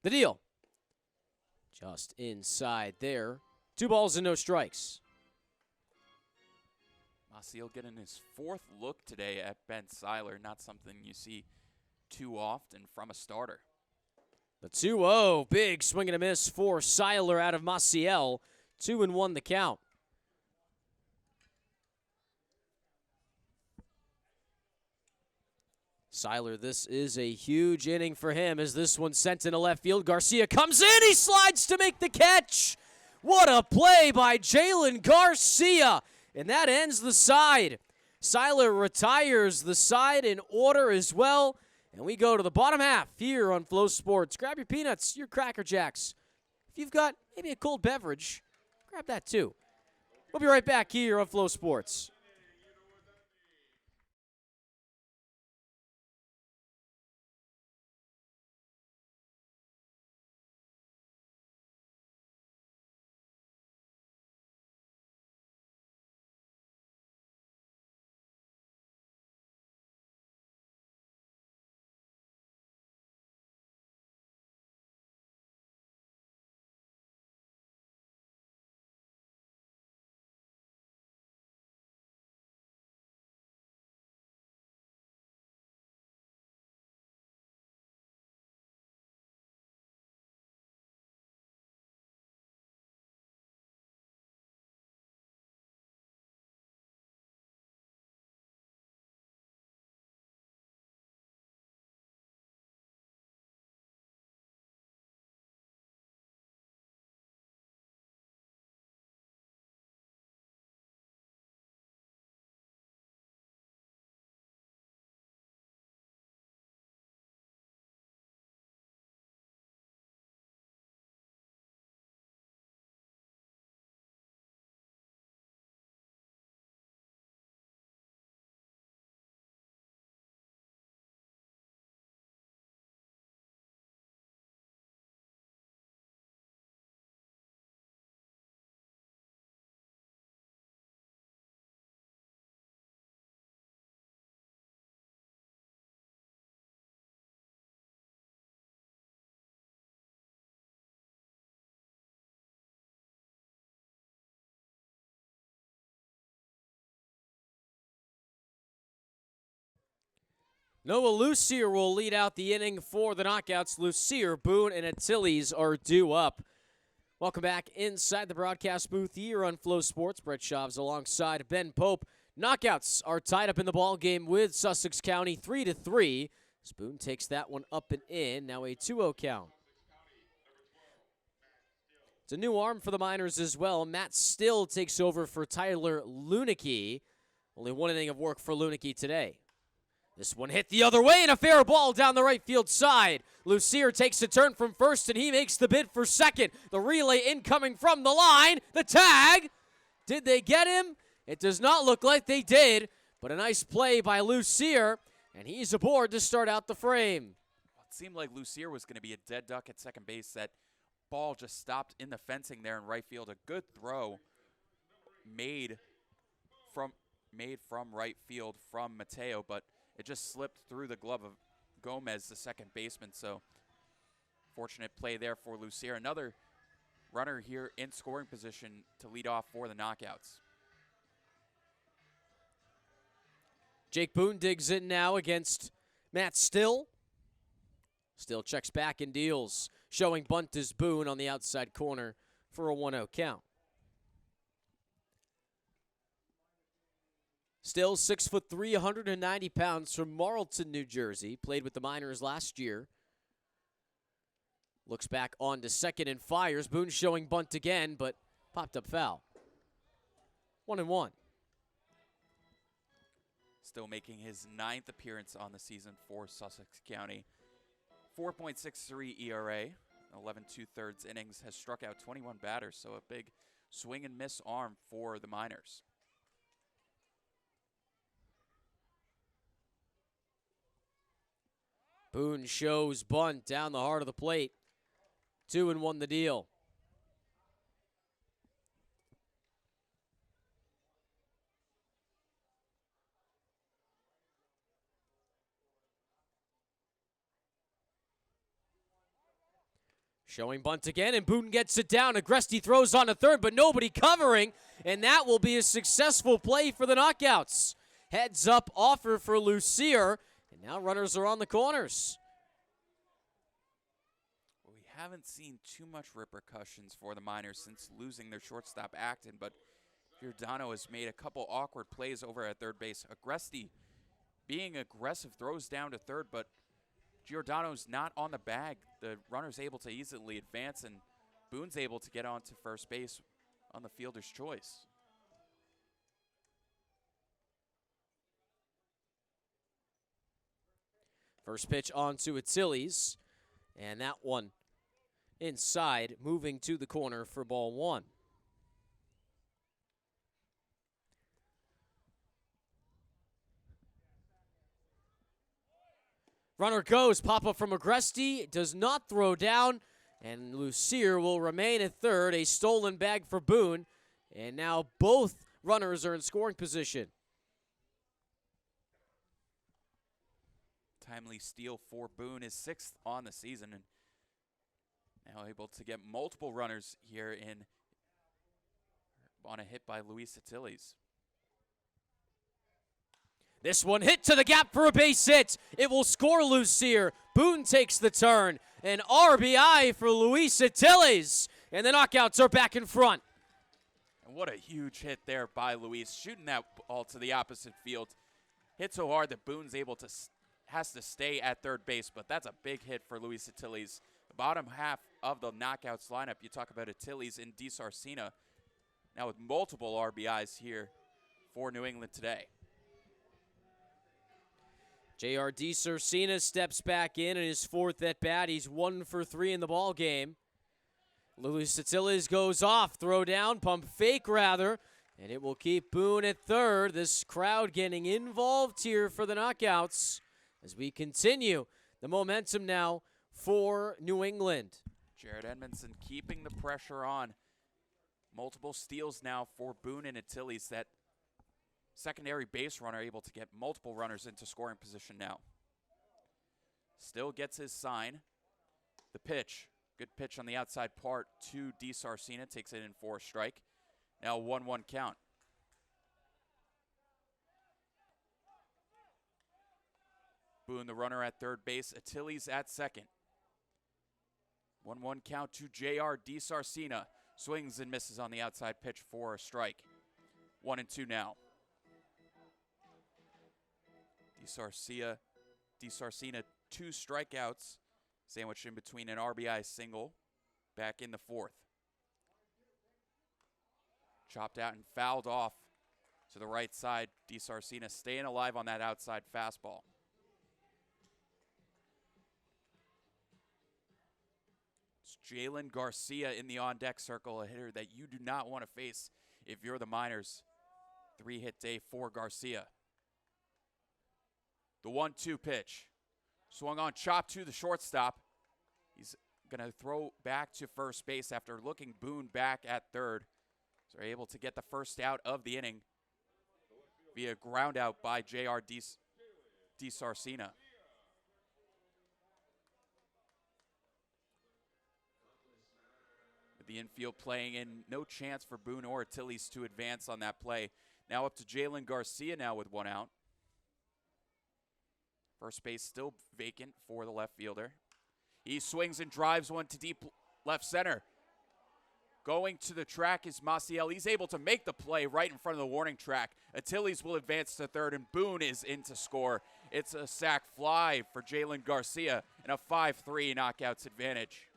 The deal. Just inside there 2 balls and no strikes. Stil getting his 4th look today at Ben Seiler. Not something you see too often from a starter. The 2-0, big swing and a miss for Seiler out of Maciel. 2-1 the count. Seiler, this is a huge inning for him as this one sent into left field. Garcia comes in, he slides to make the catch. What a play by Jalen Garcia, and that ends the side. Seiler retires the side in order as well, and we go to the bottom half here on Flow Sports. Grab your peanuts, your Cracker Jacks. If you've got maybe a cold beverage, grab that too. We'll be right back here on Flow Sports. Noah Lucier will lead out the inning for the knockouts. Lucier, Boone, and Antilles are due up. Welcome back inside the broadcast booth here on Flow Sports. Brett Schaub's alongside Ben Pope. Knockouts are tied up in the ball game with Sussex County 3-3. Boone takes that one up and in. Now a 2-0 count. It's a new arm for the Miners as well. Matt Stil takes over for Tyler Lunicky. Only 1 inning of work for Lunicky today. This one hit the other way and a fair ball down the right field side. Lucier takes a turn from first and he makes the bid for second. The relay incoming from the line. The tag. Did they get him? It does not look like they did, but a nice play by Lucier, and he's aboard to start out the frame. It seemed like Lucier was going to be a dead duck at second base. That ball just stopped in the fencing there in right field. A good throw made from right field from Mateo, but it just slipped through the glove of Gomez, the second baseman. So fortunate play there for Lucier. Another runner here in scoring position to lead off for the knockouts. Jake Boone digs in now against Matt Stil. Stil checks back and deals, showing bunt is Boone on the outside corner for a 1-0 count. Stil 6'3", 190 pounds from Marlton, New Jersey. Played with the Miners last year. Looks back on to second and fires. Boone showing bunt again, but popped up foul. 1-1. Still making his 9th appearance on the season for Sussex County. 4.63 ERA, 11 2/3 innings, has struck out 21 batters, so a big swing and miss arm for the Miners. Boone shows bunt down the heart of the plate. 2-1 the deal. Showing bunt again, and Boone gets it down. Agresti throws on to third, but nobody covering, and that will be a successful play for the Knockouts. Heads up offer for Lucier, and now runners are on the corners. Well, we haven't seen too much repercussions for the Miners since losing their shortstop Acton, but Giordano has made a couple awkward plays over at third base. Agresti being aggressive, throws down to third, but Giordano's not on the bag. The runner's able to easily advance, and Boone's able to get on to first base on the fielder's choice. First pitch on to Achilles, and that one inside, moving to the corner for ball one. Runner goes, pop-up from Agresti, does not throw down, and Lucier will remain at third, a stolen bag for Boone, and now both runners are in scoring position. Timely steal for Boone, is 6th on the season, and now able to get multiple runners here on a hit by Luis Achilles. This one hit to the gap for a base hit. It will score Lucier. Boone takes the turn. An RBI for Luis Achilles. And the Knockouts are back in front. And what a huge hit there by Luis, shooting that ball to the opposite field. Hit so hard that Boone's has to stay at third base, but that's a big hit for Luis Achilles. The bottom half of the Knockouts lineup, you talk about Achilles and DiSarcina, now with multiple RBIs here for New England today. J.R. DiSarcina steps back in his fourth at bat. He's 1 for 3 in the ball game. Luis Achilles goes off, throw down, pump fake rather, and it will keep Boone at third. This crowd getting involved here for the Knockouts as we continue the momentum now for New England. Jared Edmondson keeping the pressure on. Multiple steals now for Boone and Achilles. That secondary base runner able to get multiple runners into scoring position now. Still gets his sign. The pitch, good pitch on the outside part to DiSarcina, takes it in for a strike. Now 1-1 count. Boone, the runner at third base, Achilles at second. 1-1 count to J.R. DiSarcina. Swings and misses on the outside pitch for a strike. 1-2 now. DiSarcina, 2 strikeouts, sandwiched in between an RBI single, back in the fourth. Chopped out and fouled off to the right side. DiSarcina staying alive on that outside fastball. It's Jalen Garcia in the on-deck circle, a hitter that you do not want to face if you're the Miners. 3-hit day for Garcia. The 1-2 pitch. Swung on, chopped to the shortstop. He's going to throw back to first base after looking Boone back at third. So they're able to get the first out of the inning via ground out by J.R. DiSarcina. With the infield playing in, no chance for Boone or Achilles to advance on that play. Now up to Jalen Garcia now with 1 out. First base still vacant for the left fielder. He swings and drives one to deep left center. Going to the track is Maciel. He's able to make the play right in front of the warning track. Achilles will advance to third, and Boone is in to score. It's a sac fly for Jalen Garcia and a 5-3 knockouts advantage.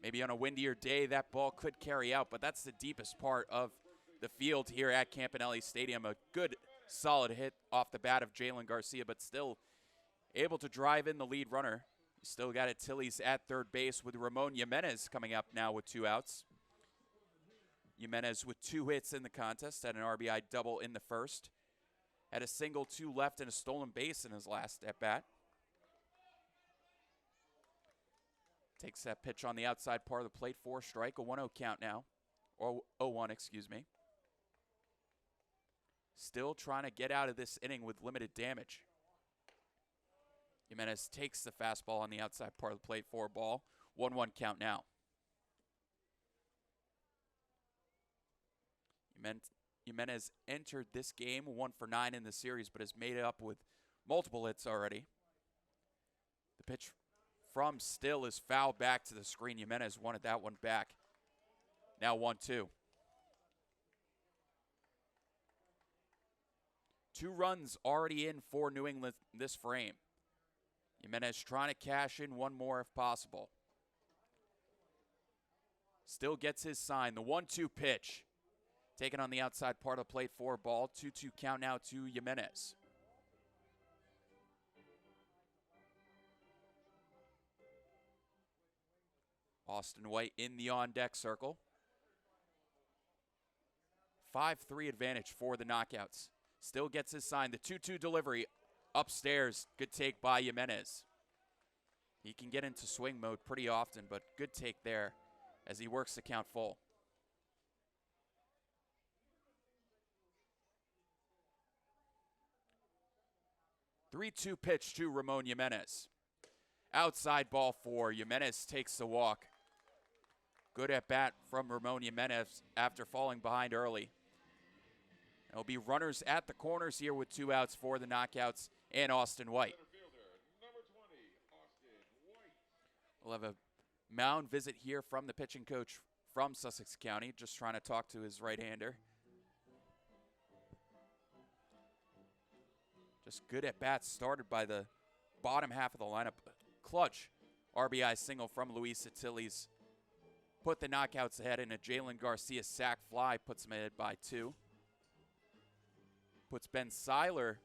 Maybe on a windier day, that ball could carry out, but that's the deepest part of the field here at Campanelli Stadium. A good, solid hit off the bat of Jalen Garcia, but still able to drive in the lead runner. Still got Achilles at third base with Ramon Jimenez coming up now with 2 outs. Jimenez with 2 hits in the contest, had an RBI double in the first. Had a single, 2 left, and a stolen base in his last at-bat. Takes that pitch on the outside part of the plate for a strike, a 1-0 count now. Or 0-1, excuse me. Still trying to get out of this inning with limited damage. Jimenez takes the fastball on the outside part of the plate for a ball. 1-1 count now. Jimenez entered this game 1 for 9 in the series, but has made it up with multiple hits already. The pitch from Stil is fouled back to the screen. Jimenez wanted that one back. Now 1-2. 2 runs already in for New England this frame. Jimenez trying to cash in one more if possible. Still gets his sign. The 1-2 pitch. Taken on the outside part of the plate for a ball. 2-2 count now to Jimenez. Austin White in the on-deck circle. 5-3 advantage for the knockouts. Still gets his sign. The 2-2 delivery upstairs. Good take by Jimenez. He can get into swing mode pretty often, but good take there as he works the count full. Three-two pitch to Ramon Jimenez. Outside ball 4. Jimenez takes the walk. Good at bat from Ramon Jimenez after falling behind early. There'll be runners at the corners here with 2 outs for the knockouts and Austin White. We'll have a mound visit here from the pitching coach from Sussex County, just trying to talk to his right-hander. Just good at bats started by the bottom half of the lineup. Clutch RBI single from Luis Attilis. Put the knockouts ahead, and a Jalen Garcia sac fly puts him ahead by 2. Puts Ben Seiler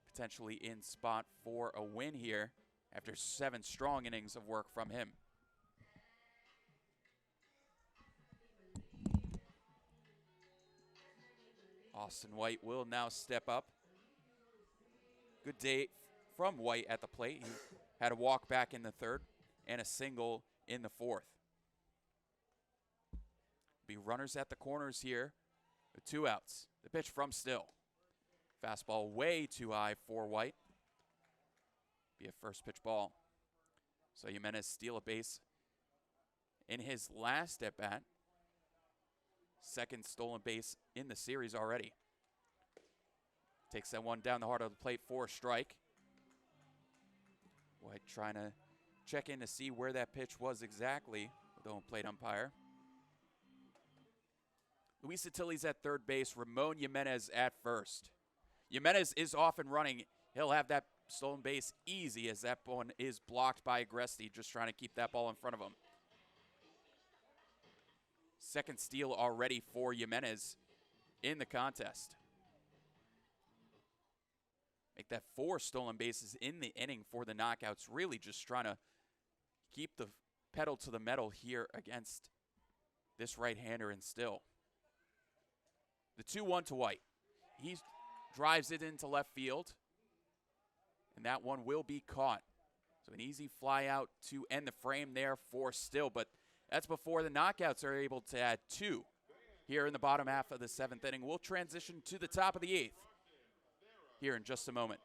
potentially in spot for a win here after 7 strong innings of work from him. Austin White will now step up. Good day from White at the plate. He had a walk back in the 3rd and a single in the 4th. Be runners at the corners here with 2 outs. The pitch from Stil. Fastball way too high for White. Be a first pitch ball. So Jimenez steal a base in his last at bat. 2nd stolen base in the series already. Takes that one down the heart of the plate for a strike. White trying to check in to see where that pitch was exactly with the home plate umpire. Luis Attilis at 3rd base. Ramon Jimenez at 1st. Jimenez is off and running. He'll have that stolen base easy as that one is blocked by Agresti, just trying to keep that ball in front of him. 2nd steal already for Jimenez in the contest. Make that 4 stolen bases in the inning for the knockouts. Really just trying to keep the pedal to the metal here against this right-hander and Stil. The 2-1 to White. He drives it into left field, and that one will be caught. So an easy fly out to end the frame there for Stil, but that's before the knockouts are able to add 2 here in the bottom half of the 7th inning. We'll transition to the top of the 8th here in just a moment.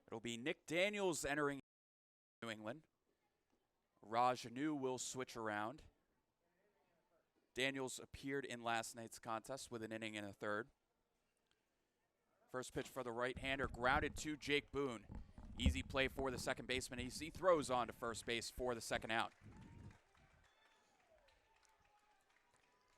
It'll be Nick Daniels entering New England. Rajanu will switch around. Daniels appeared in last night's contest with an inning and a 3rd. First pitch for the right-hander, grounded to Jake Boone. Easy play for the 2nd baseman. He throws on to first base for the 2nd out.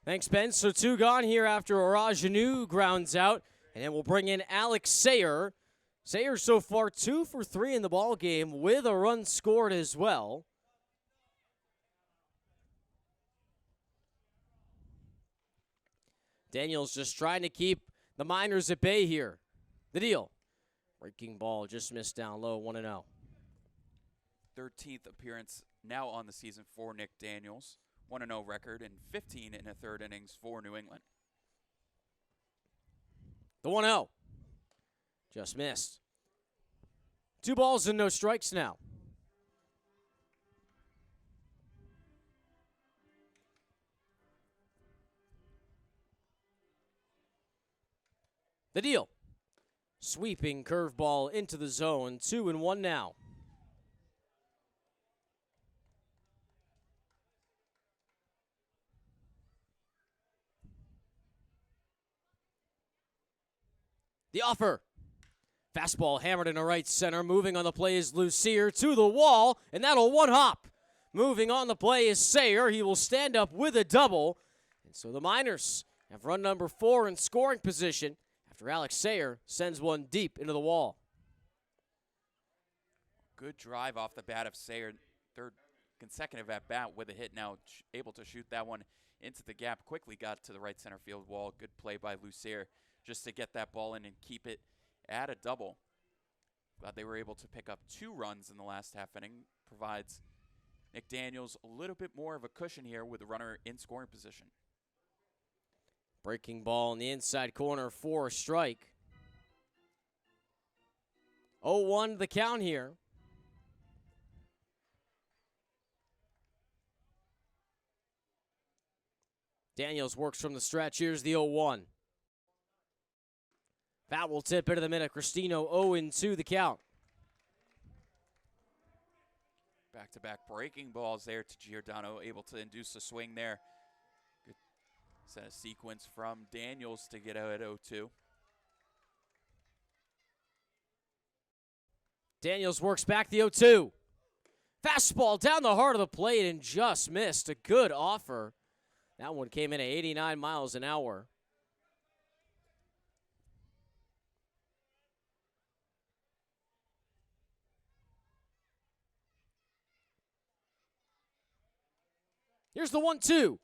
Thanks, Ben. So 2 gone here after Rajanu grounds out, and then we'll bring in Alex Seiler. Seiler so far 2 for 3 in the ball game with a run scored as well. Daniels just trying to keep the Miners at bay here. The deal. Breaking ball just missed down low, 1-0. 13th appearance now on the season for Nick Daniels. 1-0 record and 15 in a 3rd innings for New England. The 1-0. Just missed. 2 balls and no strikes now. The deal. Sweeping curveball into the zone. 2-1 now. The offer. Fastball hammered into right center. Moving on the play is Lucier to the wall, and that'll one hop. Moving on the play is Seiler. He will stand up with a double. And so the Miners have run number 4 in scoring position after Alex Seiler sends one deep into the wall. Good drive off the bat of Seiler. Third consecutive at bat with a hit, now able to shoot that one into the gap. Quickly got to the right center field wall. Good play by Lucier just to get that ball in and keep it at a double. Glad they were able to pick up 2 runs in the last half inning. Provides Nick Daniels a little bit more of a cushion here with the runner in scoring position. Breaking ball in the inside corner for a strike. 0-1 the count here. Daniels works from the stretch. Here's the 0-1. That will tip into the middle. Cristino 0-2 the count. Back-to-back breaking balls there to Giordano, able to induce a swing there. Good set of sequence from Daniels to get out at 0-2. Daniels works back the 0-2. Fastball down the heart of the plate and just missed. A good offer. That one came in at 89 miles an hour. Here's the 1-2.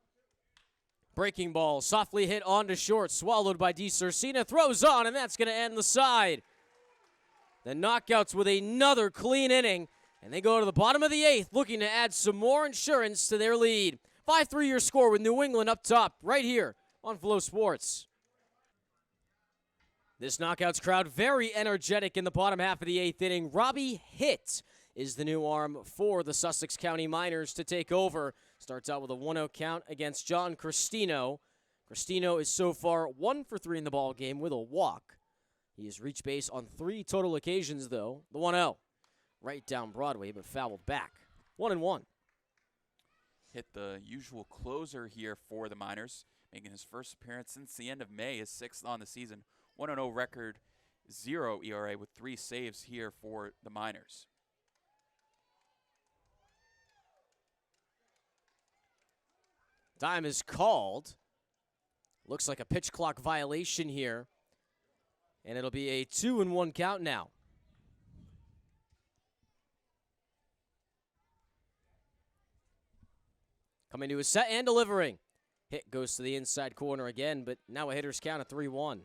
Breaking ball, softly hit onto short, swallowed by DiCercina, throws on, and that's going to end the side. The Knockouts with another clean inning, and they go to the bottom of the 8th, looking to add some more insurance to their lead. 5-3 your score with New England up top, right here on Flow Sports. This Knockouts crowd very energetic in the bottom half of the 8th inning. Robbie Hitt is the new arm for the Sussex County Miners to take over. Starts out with a 1-0 count against John Cristino. Cristino is so far 1 for 3 in the ball game with a walk. He has reached base on 3 total occasions, though. The 1-0 right down Broadway, but fouled back. 1-1. Hit the usual closer here for the Miners, making his first appearance since the end of May, his 6th on the season. 1-0 record, 0 ERA with 3 saves here for the Miners. Time is called. Looks like a pitch clock violation here. And it'll be a 2-1 count now. Coming to a set and delivering. Hit goes to the inside corner again, but now a hitter's count of 3-1.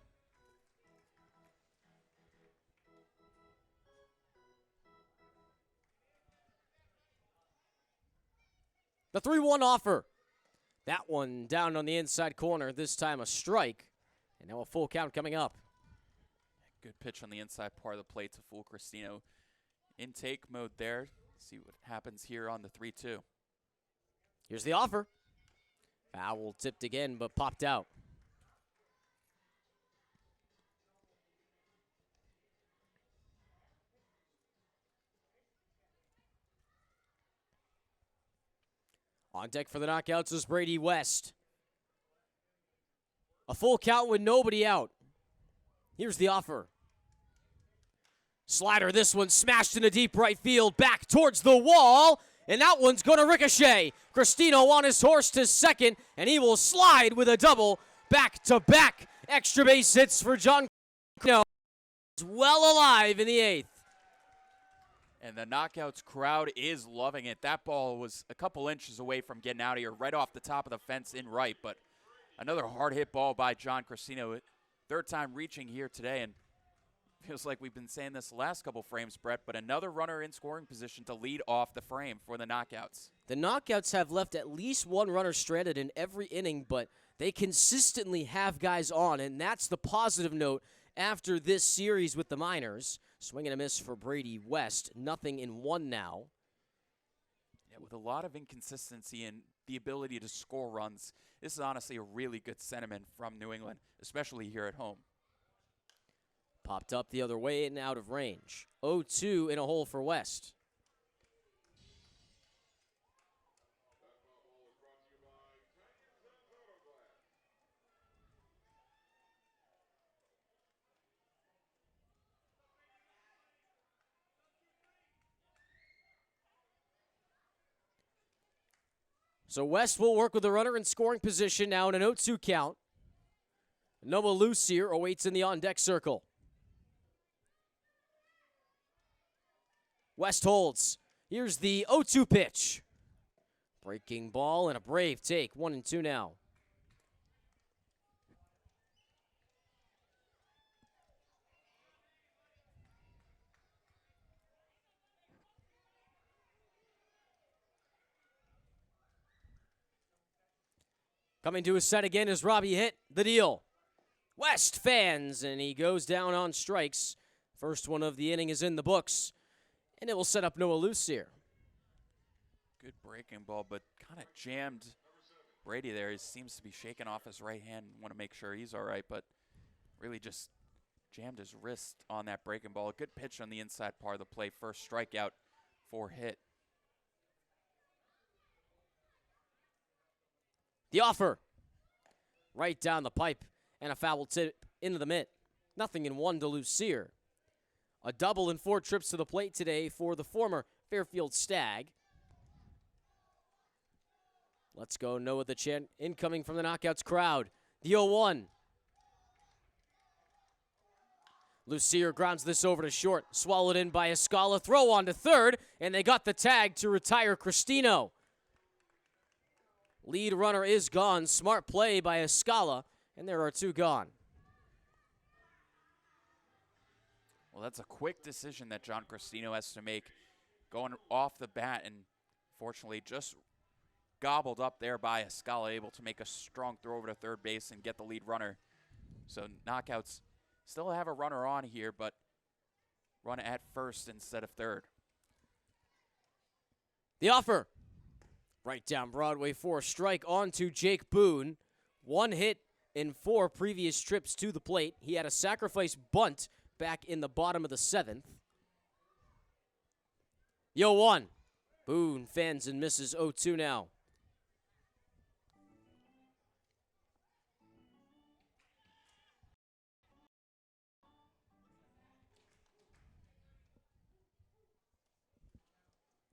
The 3-1 offer. That one down on the inside corner, this time a strike. And now a full count coming up. Good pitch on the inside part of the plate to fool Cristino. Intake mode there. See what happens here on the 3-2. Here's the offer. Foul tipped again, but popped out. On deck for the Knockouts is Brady West. A full count with nobody out. Here's the offer. Slider, this one smashed into deep right field, back towards the wall, and that one's going to ricochet. Cristino on his horse to second, and he will slide with a double. Back-to-back extra base hits for John Cristino. Well alive in the 8th. And the Knockouts crowd is loving it. That ball was a couple inches away from getting out of here, right off the top of the fence in right, but another hard hit ball by John Cristino. 3rd time reaching here today, and feels like we've been saying this the last couple frames, Brett, but another runner in scoring position to lead off the frame for the Knockouts. The Knockouts have left at least one runner stranded in every inning, but they consistently have guys on, and that's the positive note after this series with the Miners. Swing and a miss for Brady West. 0-1 now. Yeah, with a lot of inconsistency and the ability to score runs, this is honestly a really good sentiment from New England, especially here at home. Popped up the other way and out of range. 0-2 in a hole for West. So West will work with the runner in scoring position now in an 0-2 count. Noah Lucier awaits in the on-deck circle. West holds. Here's the 0-2 pitch. Breaking ball and a brave take. 1-2 now. Coming to his set again as Robbie hit the deal. West fans, and he goes down on strikes. First one of the inning is in the books, and it will set up Noah Lucier. Good breaking ball, but kind of jammed Brady there. He seems to be shaking off his right hand. Want to make sure he's all right, but really just jammed his wrist on that breaking ball. A good pitch on the inside part of the plate. First strikeout for hit. The offer. Right down the pipe, and a foul tip into the mitt. 0-1 to Lucier. A double in 4 trips to the plate today for the former Fairfield Stag. Let's go Noah the chant incoming from the Knockouts crowd. The 0-1. Lucier grounds this over to short. Swallowed in by Escala. Throw on to third, and they got the tag to retire Cristino. Lead runner is gone. Smart play by Escala, and there are 2 gone. Well, that's a quick decision that John Cristino has to make going off the bat, and fortunately just gobbled up there by Escala, able to make a strong throw over to third base and get the lead runner. So Knockouts still have a runner on here, but run at first instead of third. The offer. Right down Broadway for a strike on to Jake Boone. 1 hit in 4 previous trips to the plate. He had a sacrifice bunt back in the bottom of the 7th. 0-1. Boone fends and misses 0-2 now.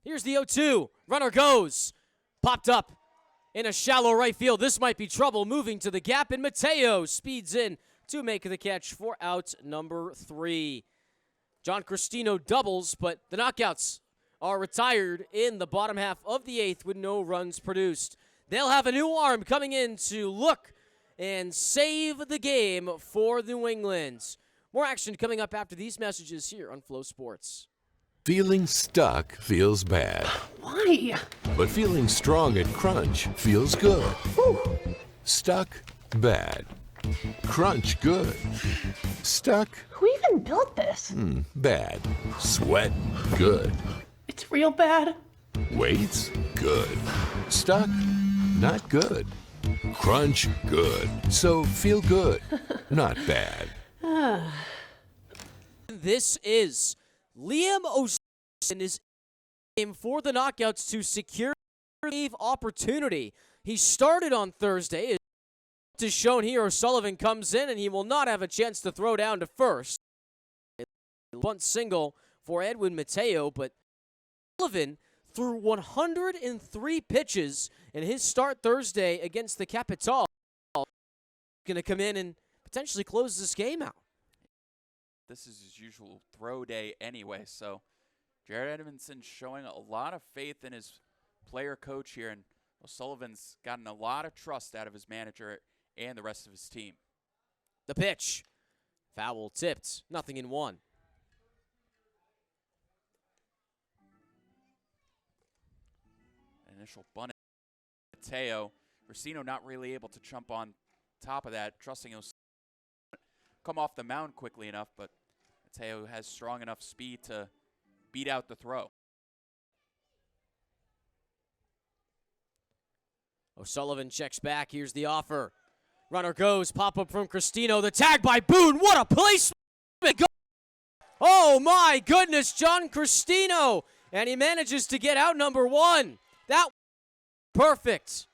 Here's the 0-2. Runner goes. Popped up in a shallow right field. This might be trouble. Moving to the gap, and Mateo speeds in to make the catch for out number 3. John Cristino doubles, but the Knockouts are retired in the bottom half of the 8th with no runs produced. They'll have a new arm coming in to look and save the game for New England. More action coming up after these messages here on Flow Sports. Feeling stuck feels bad, Why? but feeling strong at Crunch feels good. Whew. Stuck, bad. Crunch, good. Stuck, Who even built this? bad. Sweat, good. It's real bad. Weights, good. Stuck, not good. Crunch, good. So feel good, not bad. This is Liam O'Sullivan is in for the Knockouts to secure the save opportunity. He started on Thursday. As shown here, O'Sullivan comes in, and he will not have a chance to throw down to first. Bunt single for Edwin Mateo, but O'Sullivan threw 103 pitches in his start Thursday against the Capital. Going to come in and potentially close this game out. This is his usual throw day anyway, so Jared Edmondson showing a lot of faith in his player coach here, and O'Sullivan's gotten a lot of trust out of his manager and the rest of his team. The pitch. Foul tipped. 0-1. Initial bunt. Mateo. Racino not really able to jump on top of that, trusting O'Sullivan come off the mound quickly enough, but Mateo has strong enough speed to beat out the throw. O'Sullivan checks back. Here's the offer. Runner goes. Pop up from Cristino. The tag by Boone. What a place! Oh my goodness, John Cristino. And he manages to get out number 1. That perfect.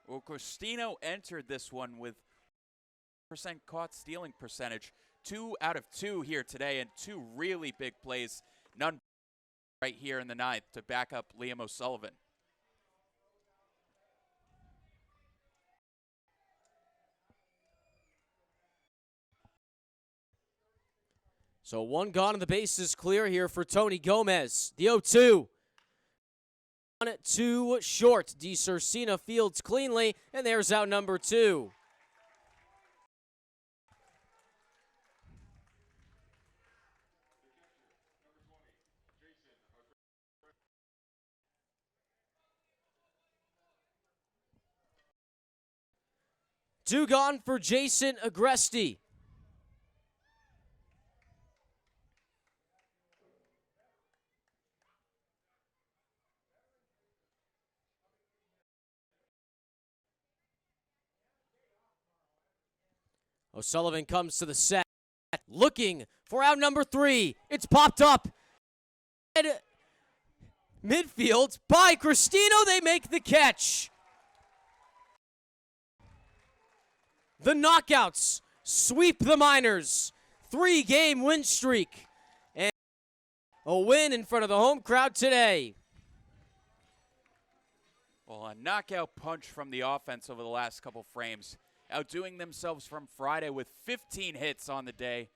Well, Cristino entered this one with percent caught stealing percentage. 2 out of 2 here today, and 2 really big plays. None right here in the 9th to back up Liam O'Sullivan. So 1 gone and the base is clear here for Tony Gomez. The 0-2. 1-2 short. DiCercina fields cleanly, and there's out number 2. Two gone for Jason Agresti. O'Sullivan comes to the set, looking for out number 3. It's popped up. Midfield by Cristino. They make the catch. The Knockouts sweep the Miners. 3-game win streak. And a win in front of the home crowd today. Well, a knockout punch from the offense over the last couple frames. Outdoing themselves from Friday with 15 hits on the day.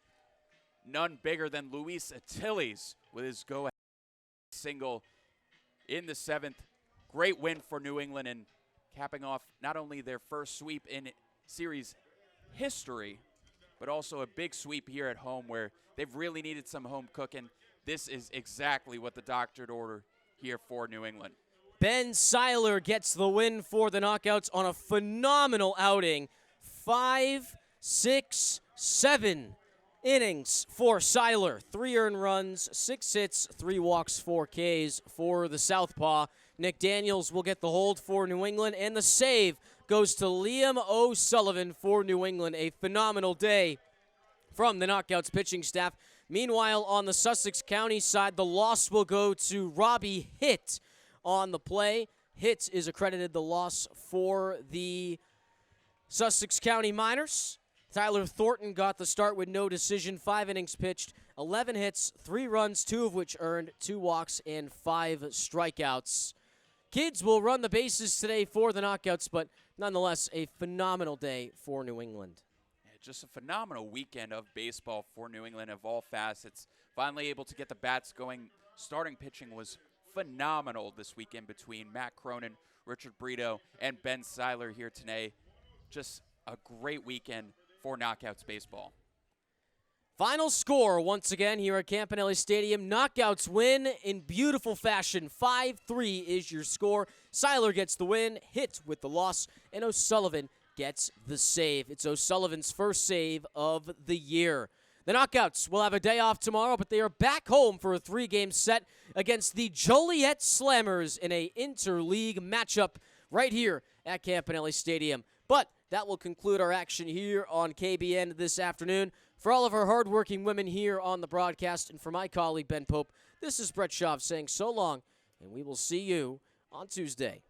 None bigger than Luis Attiles with his go-ahead single in the 7th. Great win for New England, and capping off not only their first sweep in series history, but also a big sweep here at home where they've really needed some home cooking. This is exactly what the doctored order here for New England. Ben Seiler gets the win for the Knockouts on a phenomenal outing. 5, 6, 7 innings for Seiler. 3 earned runs, 6 hits, 3 walks, 4 Ks for the Southpaw. Nick Daniels will get the hold for New England, and the save goes to Liam O'Sullivan for New England. A phenomenal day from the Knockouts pitching staff. Meanwhile, on the Sussex County side, the loss will go to Robbie Hitt on the play. Hitt is accredited the loss for the Sussex County Miners. Tyler Thornton got the start with no decision. 5 innings pitched, 11 hits, 3 runs, 2 of which earned, 2 walks, and 5 strikeouts. Kids will run the bases today for the Knockouts, but nonetheless, a phenomenal day for New England. Yeah, just a phenomenal weekend of baseball for New England of all facets. Finally able to get the bats going. Starting pitching was phenomenal this weekend between Matt Cronin, Richard Brito, and Ben Seiler here today. Just a great weekend for Knockouts baseball. Final score once again here at Campanelli Stadium. Knockouts win in beautiful fashion. 5-3 is your score. Seiler gets the win, Hitt with the loss, and O'Sullivan gets the save. It's O'Sullivan's first save of the year. The Knockouts will have a day off tomorrow, but they are back home for a 3-game set against the Joliet Slammers in a interleague matchup right here at Campanelli Stadium. But that will conclude our action here on KBN this afternoon. For all of our hardworking women here on the broadcast, and for my colleague Ben Pope, this is Brett Schaaf saying so long, and we will see you on Tuesday.